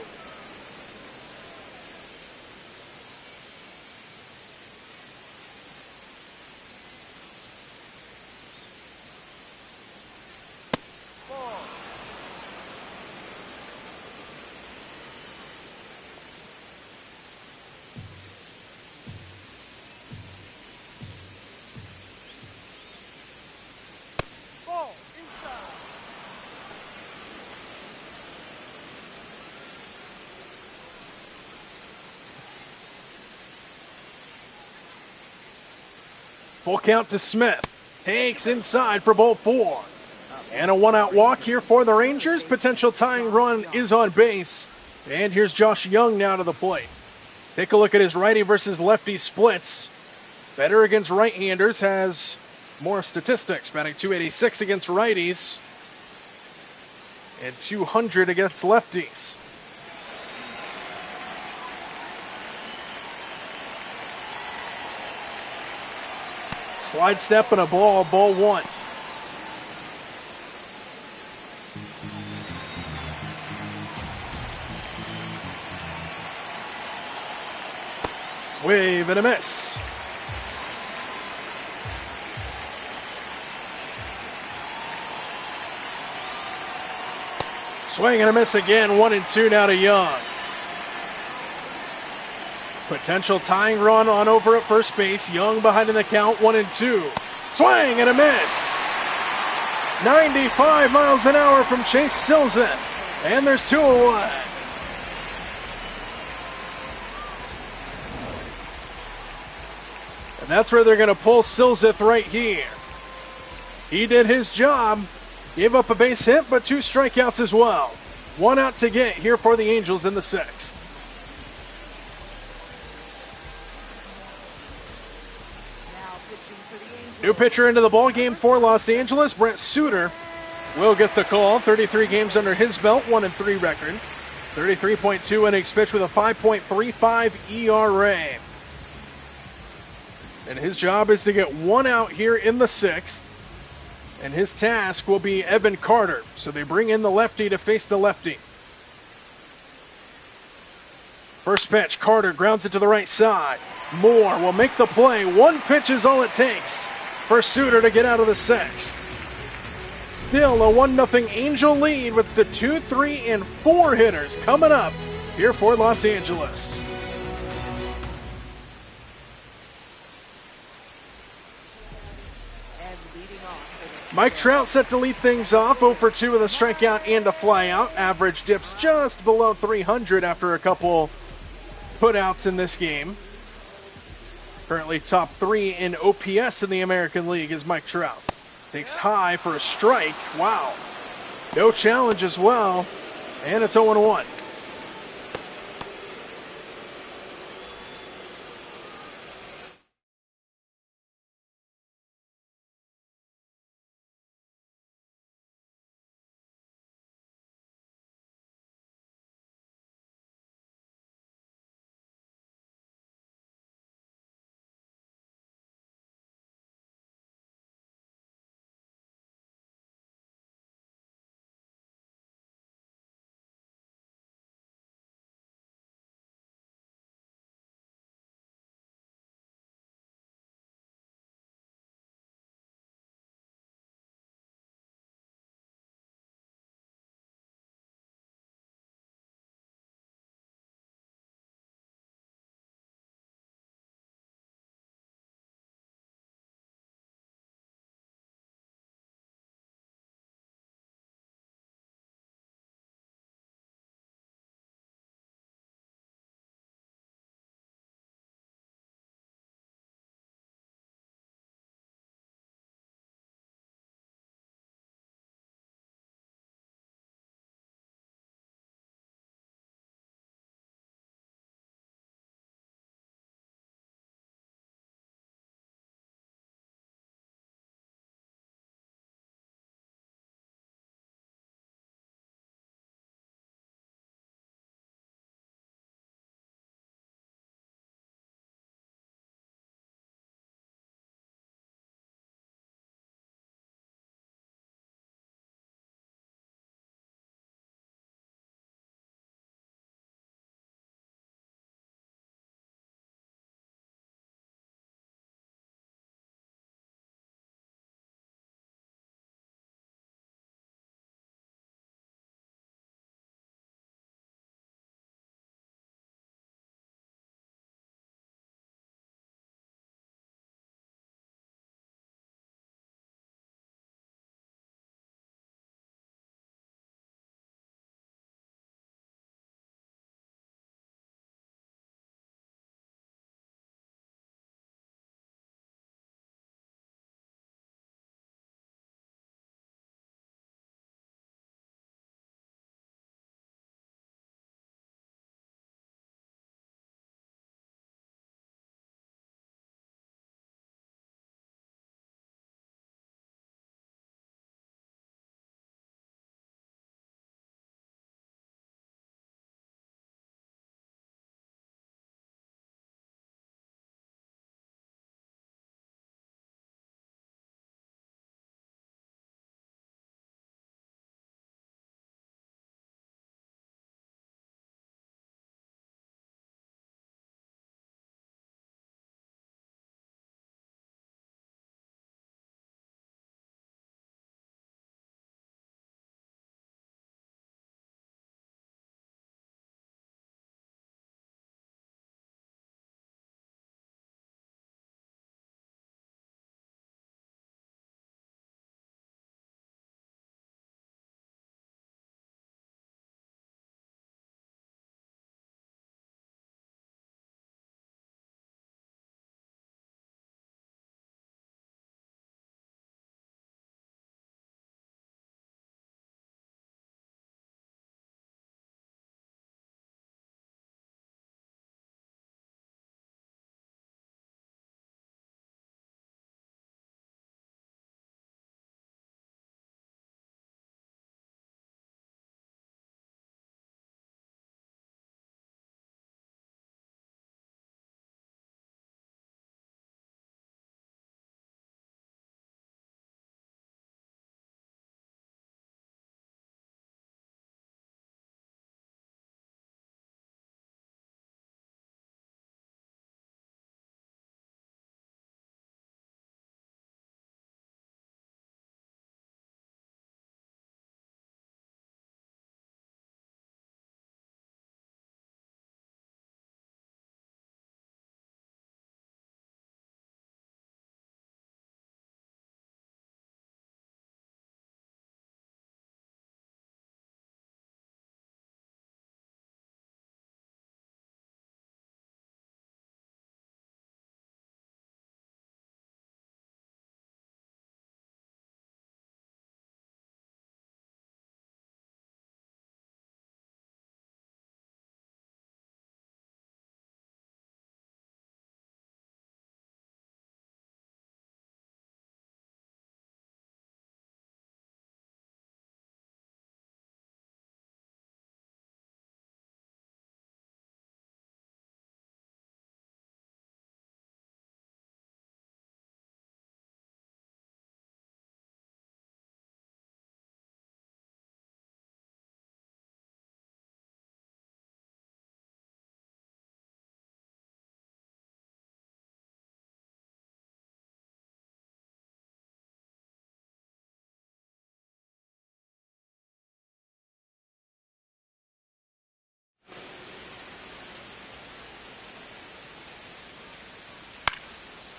Full count to Smith. Takes inside for ball 4. And a 1-out walk here for the Rangers. Potential tying run is on base. And here's Josh Young now to the plate. Take a look at his righty versus lefty splits. Better against right-handers, has more statistics. Batting .286 against righties. And .200 against lefties. Slide step and a ball 1. Wave and a miss. Swing and a miss again, 1-2 now to Young. Potential tying run on over at first base. Young behind in the count, 1-2. Swing and a miss. 95 miles an hour from Chase Silseth. And there's 2-1. And that's where they're going to pull Silseth right here. He did his job. Gave up a base hit, but 2 strikeouts as well. 1 out to get here for the Angels in the 6th. New pitcher into the ball game for Los Angeles, Brent Suter will get the call. 33 games under his belt, 1-3 record. 33.2 innings pitched with a 5.35 ERA. And his job is to get 1 out here in the 6th. And his task will be Evan Carter. So they bring in the lefty to face the lefty. First pitch, Carter grounds it to the right side. Moore will make the play. 1 pitch is all it takes for Suter to get out of the 6th. Still a 1-0 Angel lead with the 2, 3, and 4 hitters coming up here for Los Angeles. And leading off. Mike Trout set to lead things off, 0 for 2 with a strikeout and a flyout. Average dips just below 300 after a couple putouts in this game. Currently top 3 in OPS in the American League is Mike Trout. Takes high for a strike. Wow. No challenge as well. And it's 0-1.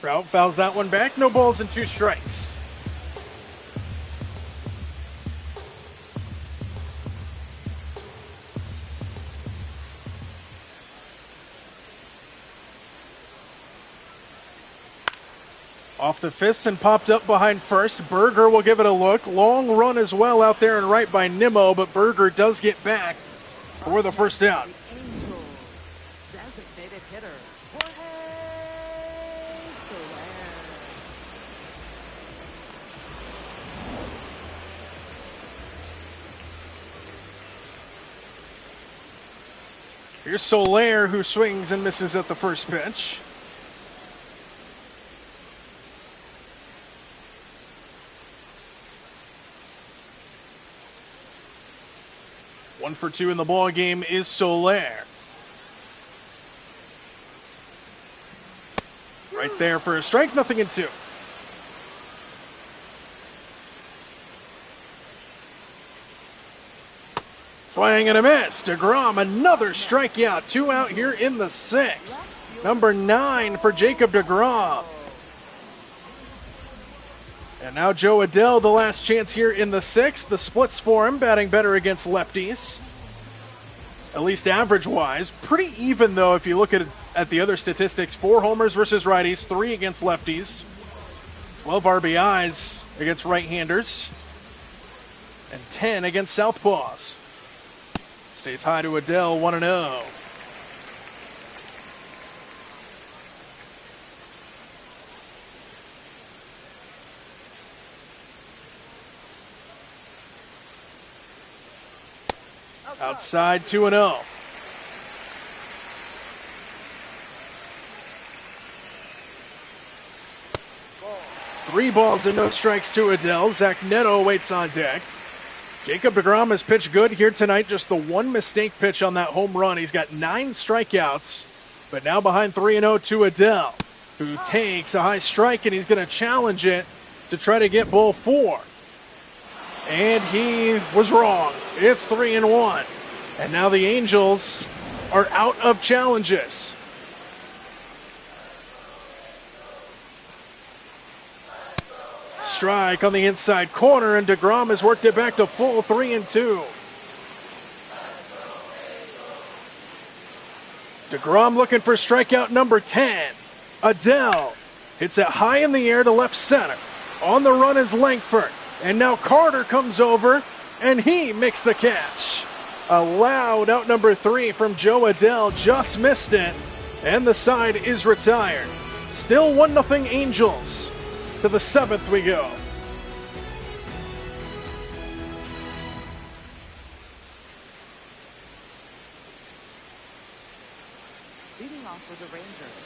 Trout fouls that one back. No balls and 2 strikes. Off the fists and popped up behind first. Berger will give it a look. Long run as well out there and right by Nimmo, but Berger does get back for the first down. Angels. Designated hitter. Jorge Soler. Here's Soler, who swings and misses at the first pitch. One for 2 in the ball game is Soler. Right there for a strike, nothing in 2. Swing and a miss. DeGrom, another strikeout. 2 out here in the 6th. Number 9 for Jacob DeGrom. And now Joe Adell, the last chance here in the 6th. The splits for him, batting better against lefties. At least average-wise. Pretty even, though, if you look at the other statistics. 4 homers versus righties, 3 against lefties. 12 RBIs against right-handers. And 10 against southpaws. Stays high to Adell, 1-0. Outside, 2-0. Three balls and no strikes to Adell. Zach Neto waits on deck. Jacob DeGrom has pitched good here tonight. Just the one mistake pitch on that home run. He's got 9 strikeouts, but now behind 3-0 to Adell, who takes a high strike, and he's going to challenge it to try to get ball 4. And he was wrong. It's 3-1. And now the Angels are out of challenges. Strike on the inside corner, and DeGrom has worked it back to full 3-2. DeGrom looking for strikeout number 10. Adell hits it high in the air to left center. On the run is Langford. And now Carter comes over, and he makes the catch. A loud out number 3 from Joe Adell, just missed it, and the side is retired. Still 1-0 Angels. To the 7th we go. Leading off for the Rangers,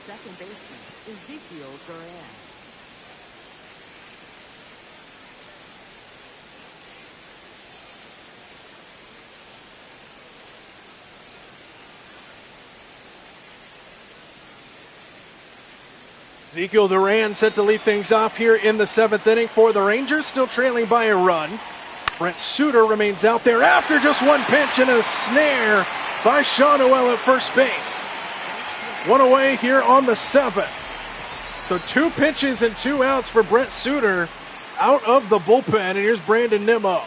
second baseman Ezekiel Duran. Ezekiel Duran set to lead things off here in the 7th inning for the Rangers, still trailing by a run. Brent Suter remains out there after just one pitch and a snare by Sean Noel at first base. One away here on the 7th. So 2 pitches and 2 outs for Brent Suter out of the bullpen, and here's Brandon Nimmo.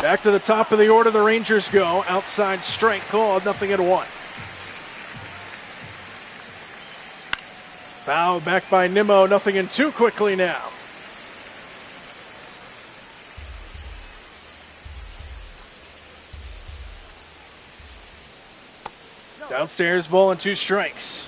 Back to the top of the order, the Rangers go. Outside strike called, 0-1. Foul back by Nimmo, 0-2 quickly now. Downstairs, ball and 2 strikes.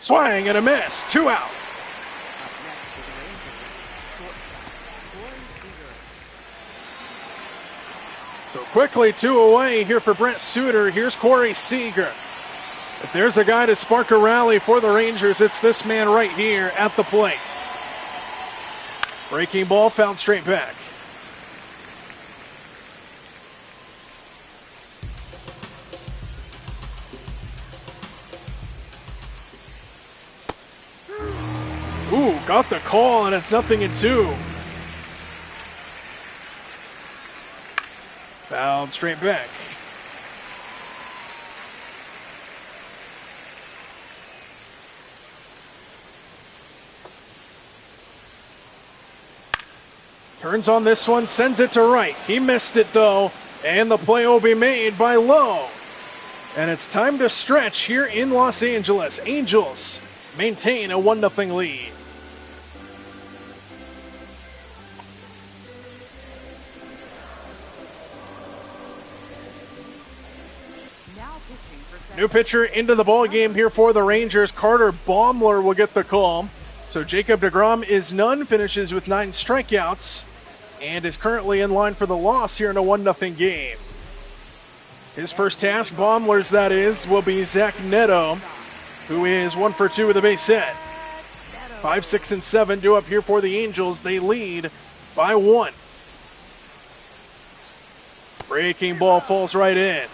Swing and a miss. 2 out. So quickly 2 away here for Brent Suter. Here's Corey Seager. If there's a guy to spark a rally for the Rangers, it's this man right here at the plate. Breaking ball fouled straight back. got the call, and it's 0-2. Fouled straight back. Turns on this one, sends it to right. He missed it though, and the play will be made by Lowe. And it's time to stretch here in Los Angeles. Angels maintain a 1-0 lead. New pitcher into the ball game here for the Rangers. Carter Baumler will get the call. So Jacob deGrom is none, finishes with 9 strikeouts, and is currently in line for the loss here in a 1-0 game. His first task, Baumler's that is, will be Zach Neto, who is 1 for 2 with a base hit. 5, 6, and 7 due up here for the Angels. They lead by 1. Breaking ball falls right in.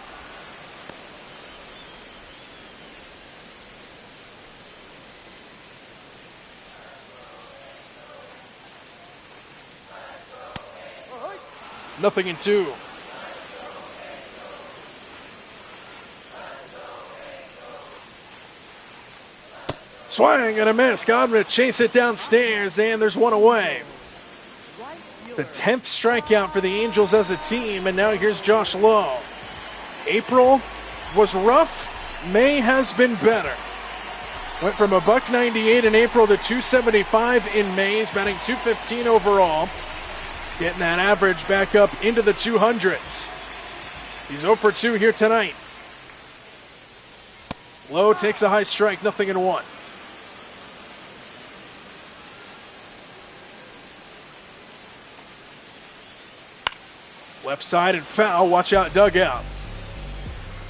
Nothing in 2. Swing and a miss. Godwin to chase it downstairs, and there's one away. The 10th strikeout for the Angels as a team, and now here's Josh Lowe. April was rough. May has been better. Went from a $198 in April to $275 in May. He's batting .215 overall. Getting that average back up into the 200s. He's 0 for 2 here tonight. Lowe takes a high strike, 0-1. Left side and foul, watch out dugout.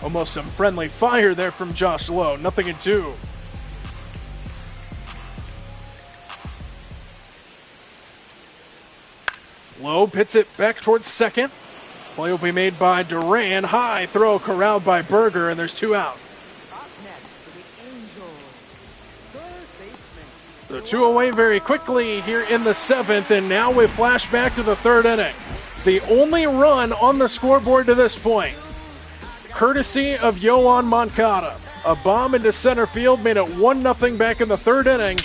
Almost some friendly fire there from Josh Lowe, 0-2. Lowe pits it back towards second. Play will be made by Duran. High throw corralled by Berger, and there's 2 out. So 2 away very quickly here in the 7th, and now we flash back to the 3rd inning. The only run on the scoreboard to this point, courtesy of Yoan Moncada. A bomb into center field made it 1-0 back in the 3rd inning,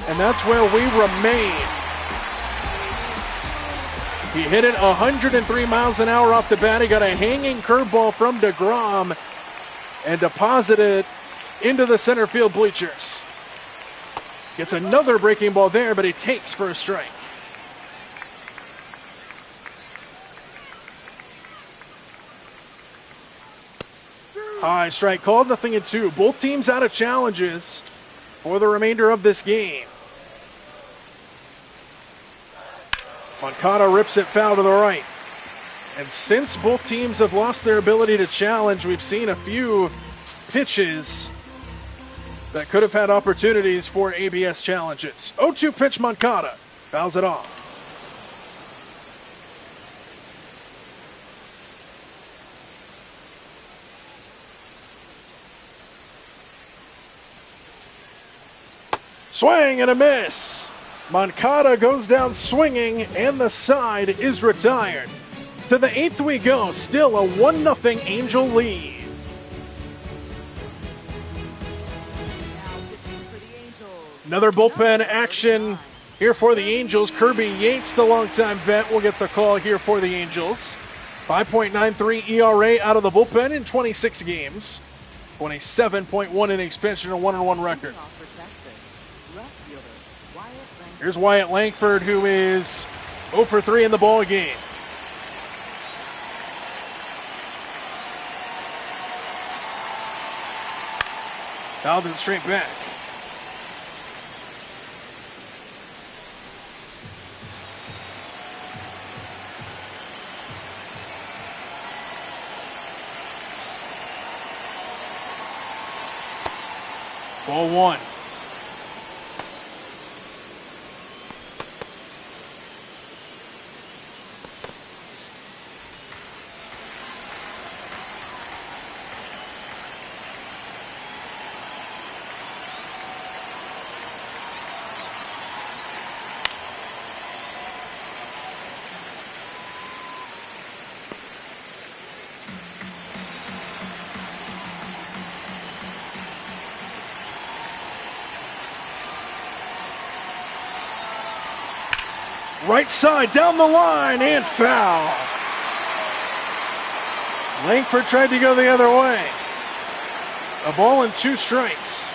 and that's where we remain. He hit it 103 miles an hour off the bat. He got a hanging curveball from deGrom and deposited into the center field bleachers. Gets another breaking ball there, but he takes for a strike. High strike called, 0-2. Both teams out of challenges for the remainder of this game. Moncada rips it foul to the right. And since both teams have lost their ability to challenge, we've seen a few pitches that could have had opportunities for ABS challenges. 0-2 pitch, Moncada fouls it off. Swing and a miss. Moncada goes down swinging, and the side is retired. To the 8th we go, still a 1-0 Angel lead. Another bullpen action here for the Angels. Kirby Yates, the longtime vet, will get the call here for the Angels. 5.93 ERA out of the bullpen in 26 games. 27.1 innings pitched and a 1-1 record. Here's Wyatt Langford, who is 0 for 3 in the ball game. Fouled it straight back. Ball 1. Right side, down the line, and foul. Langford tried to go the other way. A ball and 2 strikes.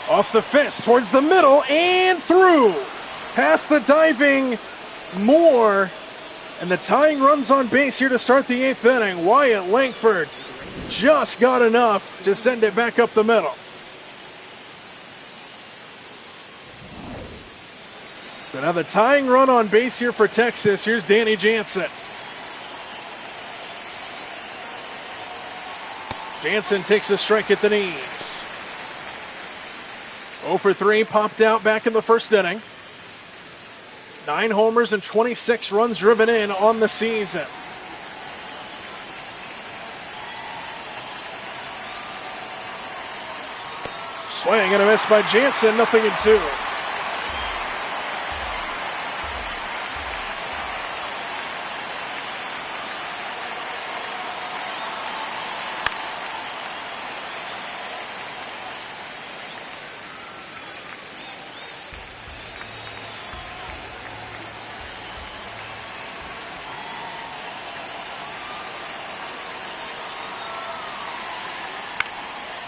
Off the fist, towards the middle, and through. Past the diving Moore. And the tying runs on base here to start the 8th inning. Wyatt Langford just got enough to send it back up the middle. So now the tying run on base here for Texas. Here's Danny Jansen. Jansen takes a strike at the knees. 0 for 3, popped out back in the first inning. 9 homers and 26 runs driven in on the season. Swing and a miss by Jansen, 0-2.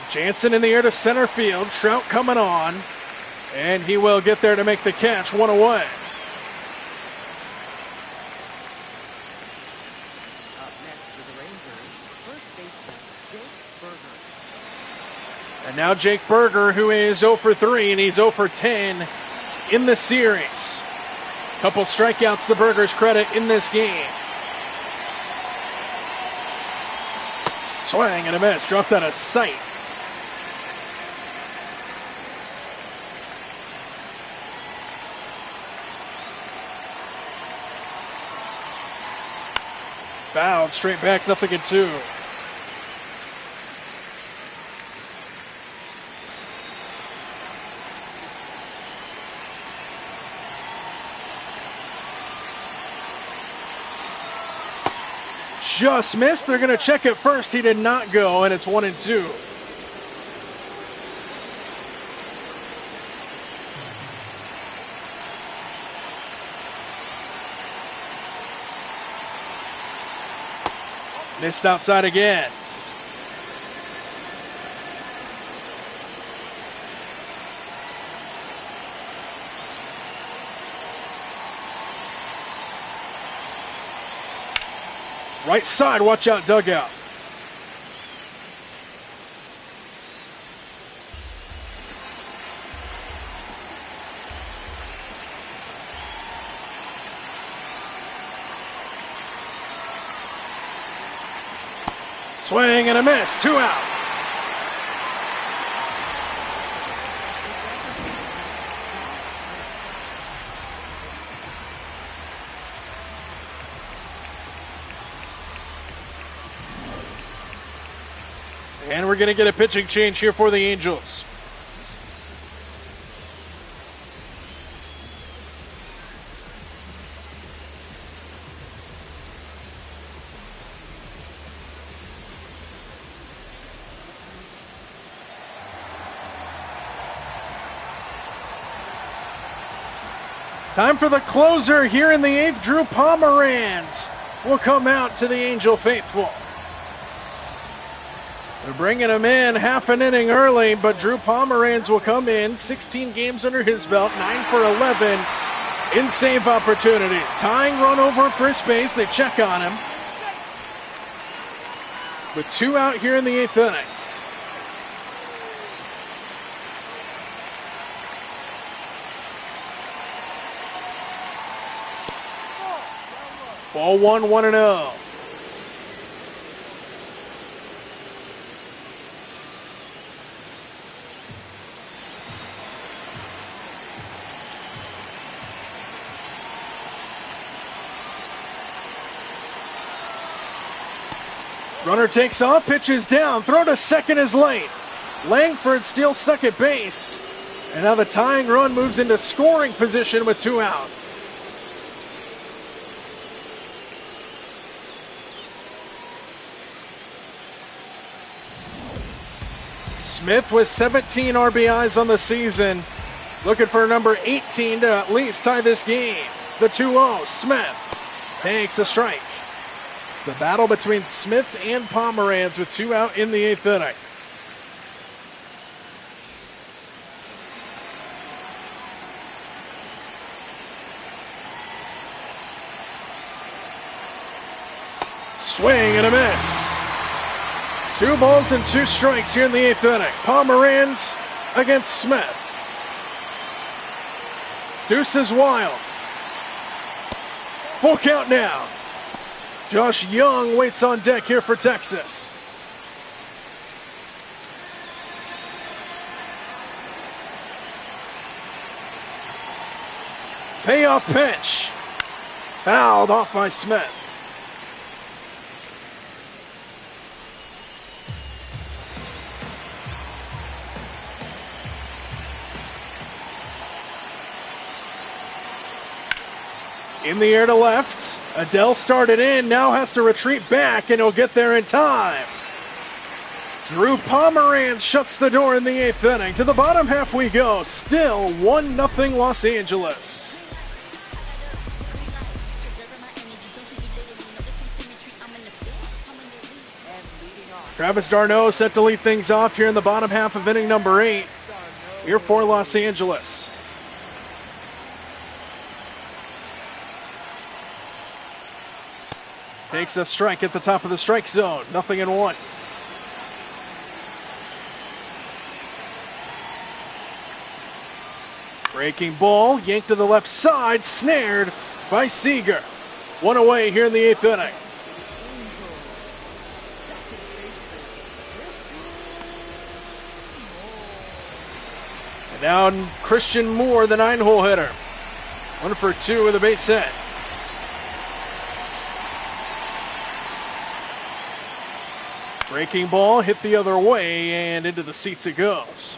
Jansen in the air to center field. Trout coming on. And he will get there to make the catch. 1 away. Up next for the Rangers, first baseman Jake Berger. And now Jake Berger, who is 0 for 3, and he's 0 for 10 in the series. Couple strikeouts to Berger's credit in this game. Swing and a miss. Dropped out of sight. Fouled straight back, 0-2. Just missed. They're going to check it first. He did not go, and it's 1-2. Missed outside again. Right side, watch out, dugout. Swing and a miss, 2 out. And we're going to get a pitching change here for the Angels. Time for the closer here in the 8th. Drew Pomeranz will come out to the Angel faithful. They're bringing him in half an inning early, but Drew Pomeranz will come in. 16 games under his belt, 9 for 11 in save opportunities. Tying run over at first base. They check on him. With 2 out here in the 8th inning. Ball 1, 1-0. Runner takes off, pitches down, throw to second is late. Langford steals second base. And now the tying run moves into scoring position with 2 out. Smith with 17 RBIs on the season, looking for number 18 to at least tie this game. The 2-0, Smith takes a strike. The battle between Smith and Pomeranz with 2 out in the 8th inning. Swing and a miss. 2 balls and 2 strikes here in the 8th inning. Pomeranz against Smith. Deuce is wild. Full count now. Josh Young waits on deck here for Texas. Payoff pitch. Fouled off by Smith. In the air to left. Adele started in, now has to retreat back, and he'll get there in time. Drew Pomeranz shuts the door in the 8th inning. To the bottom half we go. Still 1-0 Los Angeles. Travis d'Arnaud set to lead things off here in the bottom half of inning number 8. Here for Los Angeles. Takes a strike at the top of the strike zone. 0-1. Breaking ball, yanked to the left side, snared by Seager. 1 away here in the 8th inning. And now Christian Moore, the 9-hole hitter. 1 for 2 with a base hit. Breaking ball hit the other way, and into the seats it goes.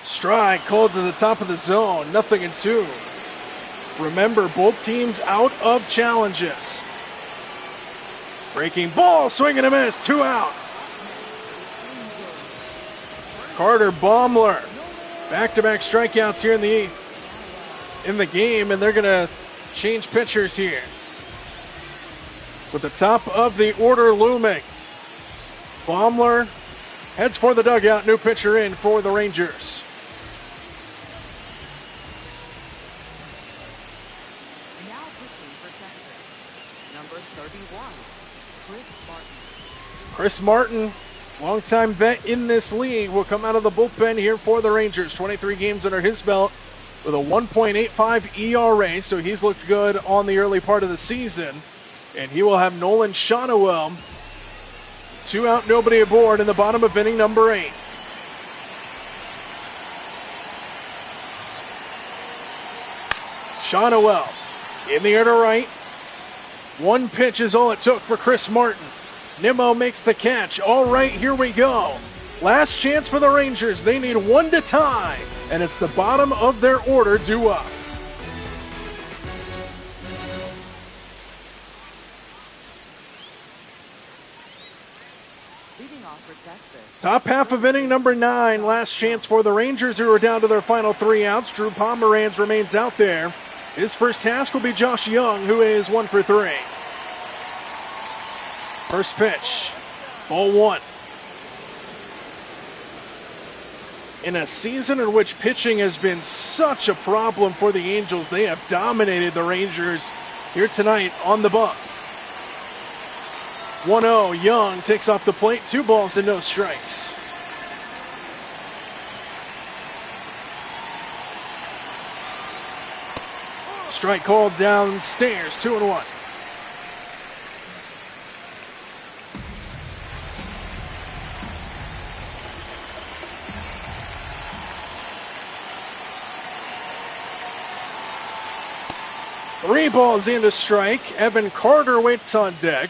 Strike called to the top of the zone. 0-2. Remember, both teams out of challenges. Breaking ball, swing and a miss. 2 out. Carter Baumler, back-to-back strikeouts here in the game, and they're going to change pitchers here. With the top of the order looming, Baumler heads for the dugout. New pitcher in for the Rangers. Now pitching for Texas, number 31, Chris Martin. Chris Martin, longtime vet in this league, will come out of the bullpen here for the Rangers. 23 games under his belt with a 1.85 ERA, so he's looked good on the early part of the season. And he will have Nolan Shonowell. 2 out, nobody aboard in the bottom of inning number 8. Shonowell in the air to right. 1 pitch is all it took for Chris Martin. Nimmo makes the catch. All right, here we go. Last chance for the Rangers. They need 1 to tie, and it's the bottom of their order due up. Leading off for Texas. Top half of inning number 9. Last chance for the Rangers, who are down to their final 3 outs. Drew Pomeranz remains out there. His first task will be Josh Young, who is 1 for 3. First pitch, ball 1. In a season in which pitching has been such a problem for the Angels, they have dominated the Rangers here tonight on the bump. 1-0, Young takes off the plate, 2 balls and no strikes. Strike called downstairs, 2-1. Three balls in to strike. Evan Carter waits on deck.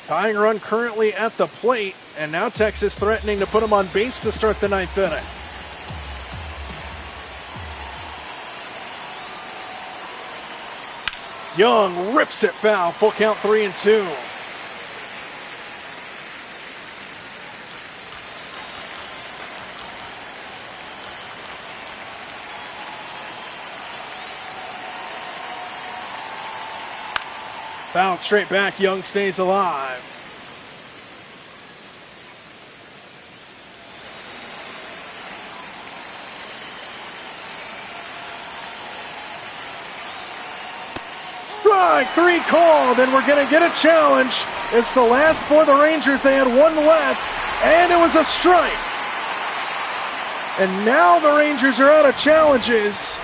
Tying run currently at the plate, and now Texas threatening to put him on base to start the 9th inning. Young rips it foul. Full count 3-2. Foul straight back. Young stays alive. Strike 3 called, and we're going to get a challenge. It's the last for the Rangers. They had one left, and it was a strike. And now the Rangers are out of challenges.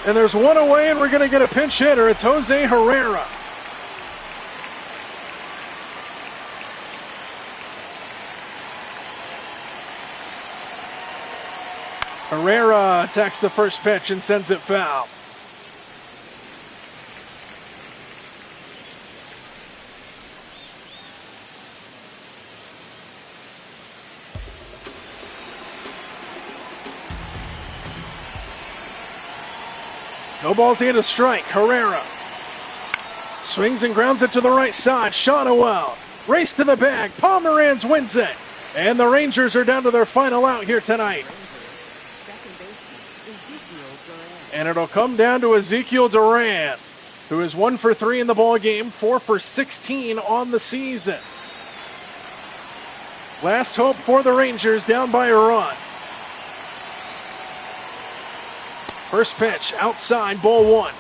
And there's one away, and we're going to get a pinch hitter. It's Jose Herrera. Herrera attacks the first pitch and sends it foul. No balls and a strike. Herrera swings and grounds it to the right side. Shotwell race to the bag. Pomeranz wins it. And the Rangers are down to their final out here tonight. And it'll come down to Ezekiel Duran, who is 1 for 3 in the ball game, 4 for 16 on the season. Last hope for the Rangers, down by a run. First pitch, outside, ball 1.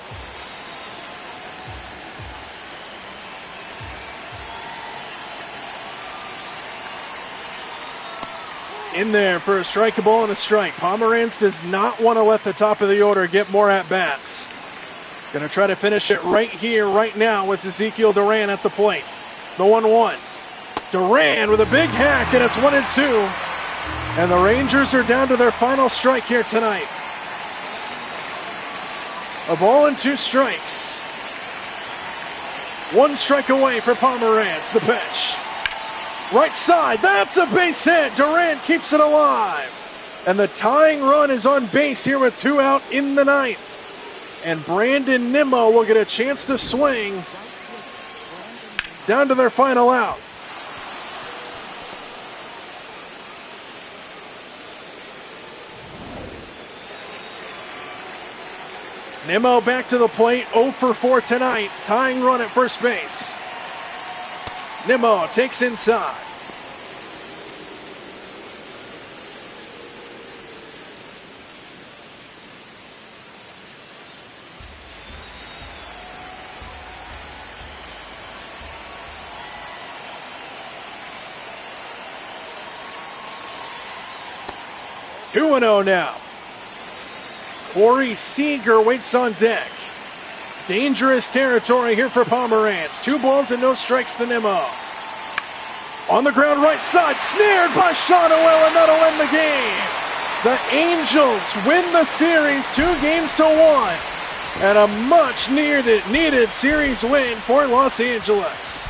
In there for a strike, ball, and a strike. Pomeranz does not want to let the top of the order get more at-bats. Going to try to finish it right here, right now, with Ezekiel Duran at the plate. The 1-1. Duran with a big hack, and it's 1-2. And the Rangers are down to their final strike here tonight. A ball and 2 strikes. 1 strike away for Pomeranz. The pitch. Right side. That's a base hit. Durant keeps it alive. And the tying run is on base here with 2 out in the 9th. And Brandon Nimmo will get a chance to swing down to their final out. Nimmo back to the plate, 0 for 4 tonight. Tying run at first base. Nimmo takes inside. Two 2-0 now. Corey Seager waits on deck. Dangerous territory here for Pomeranz. 2 balls and no strikes to Nimmo. On the ground right side, snared by Shotwell, and that'll end the game. The Angels win the series 2-1. And a much needed series win for Los Angeles.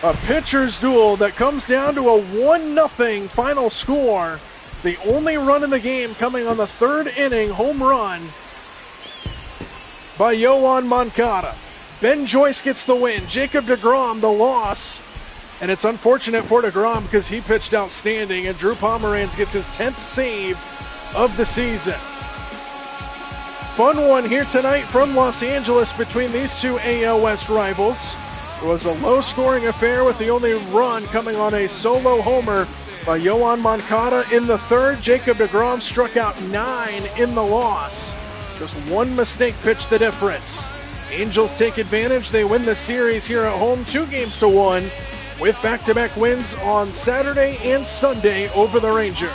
A pitcher's duel that comes down to a 1-0 final score. The only run in the game coming on the 3rd inning home run by Yoan Moncada. Ben Joyce gets the win. Jacob deGrom the loss. And it's unfortunate for deGrom because he pitched outstanding, and Drew Pomeranz gets his 10th save of the season. Fun one here tonight from Los Angeles between these 2 AL West rivals. It was a low-scoring affair with the only run coming on a solo homer by Yoan Moncada in the 3rd. Jacob deGrom struck out 9 in the loss. Just 1 mistake pitched the difference. Angels take advantage. They win the series here at home 2-1 with back-to-back wins on Saturday and Sunday over the Rangers.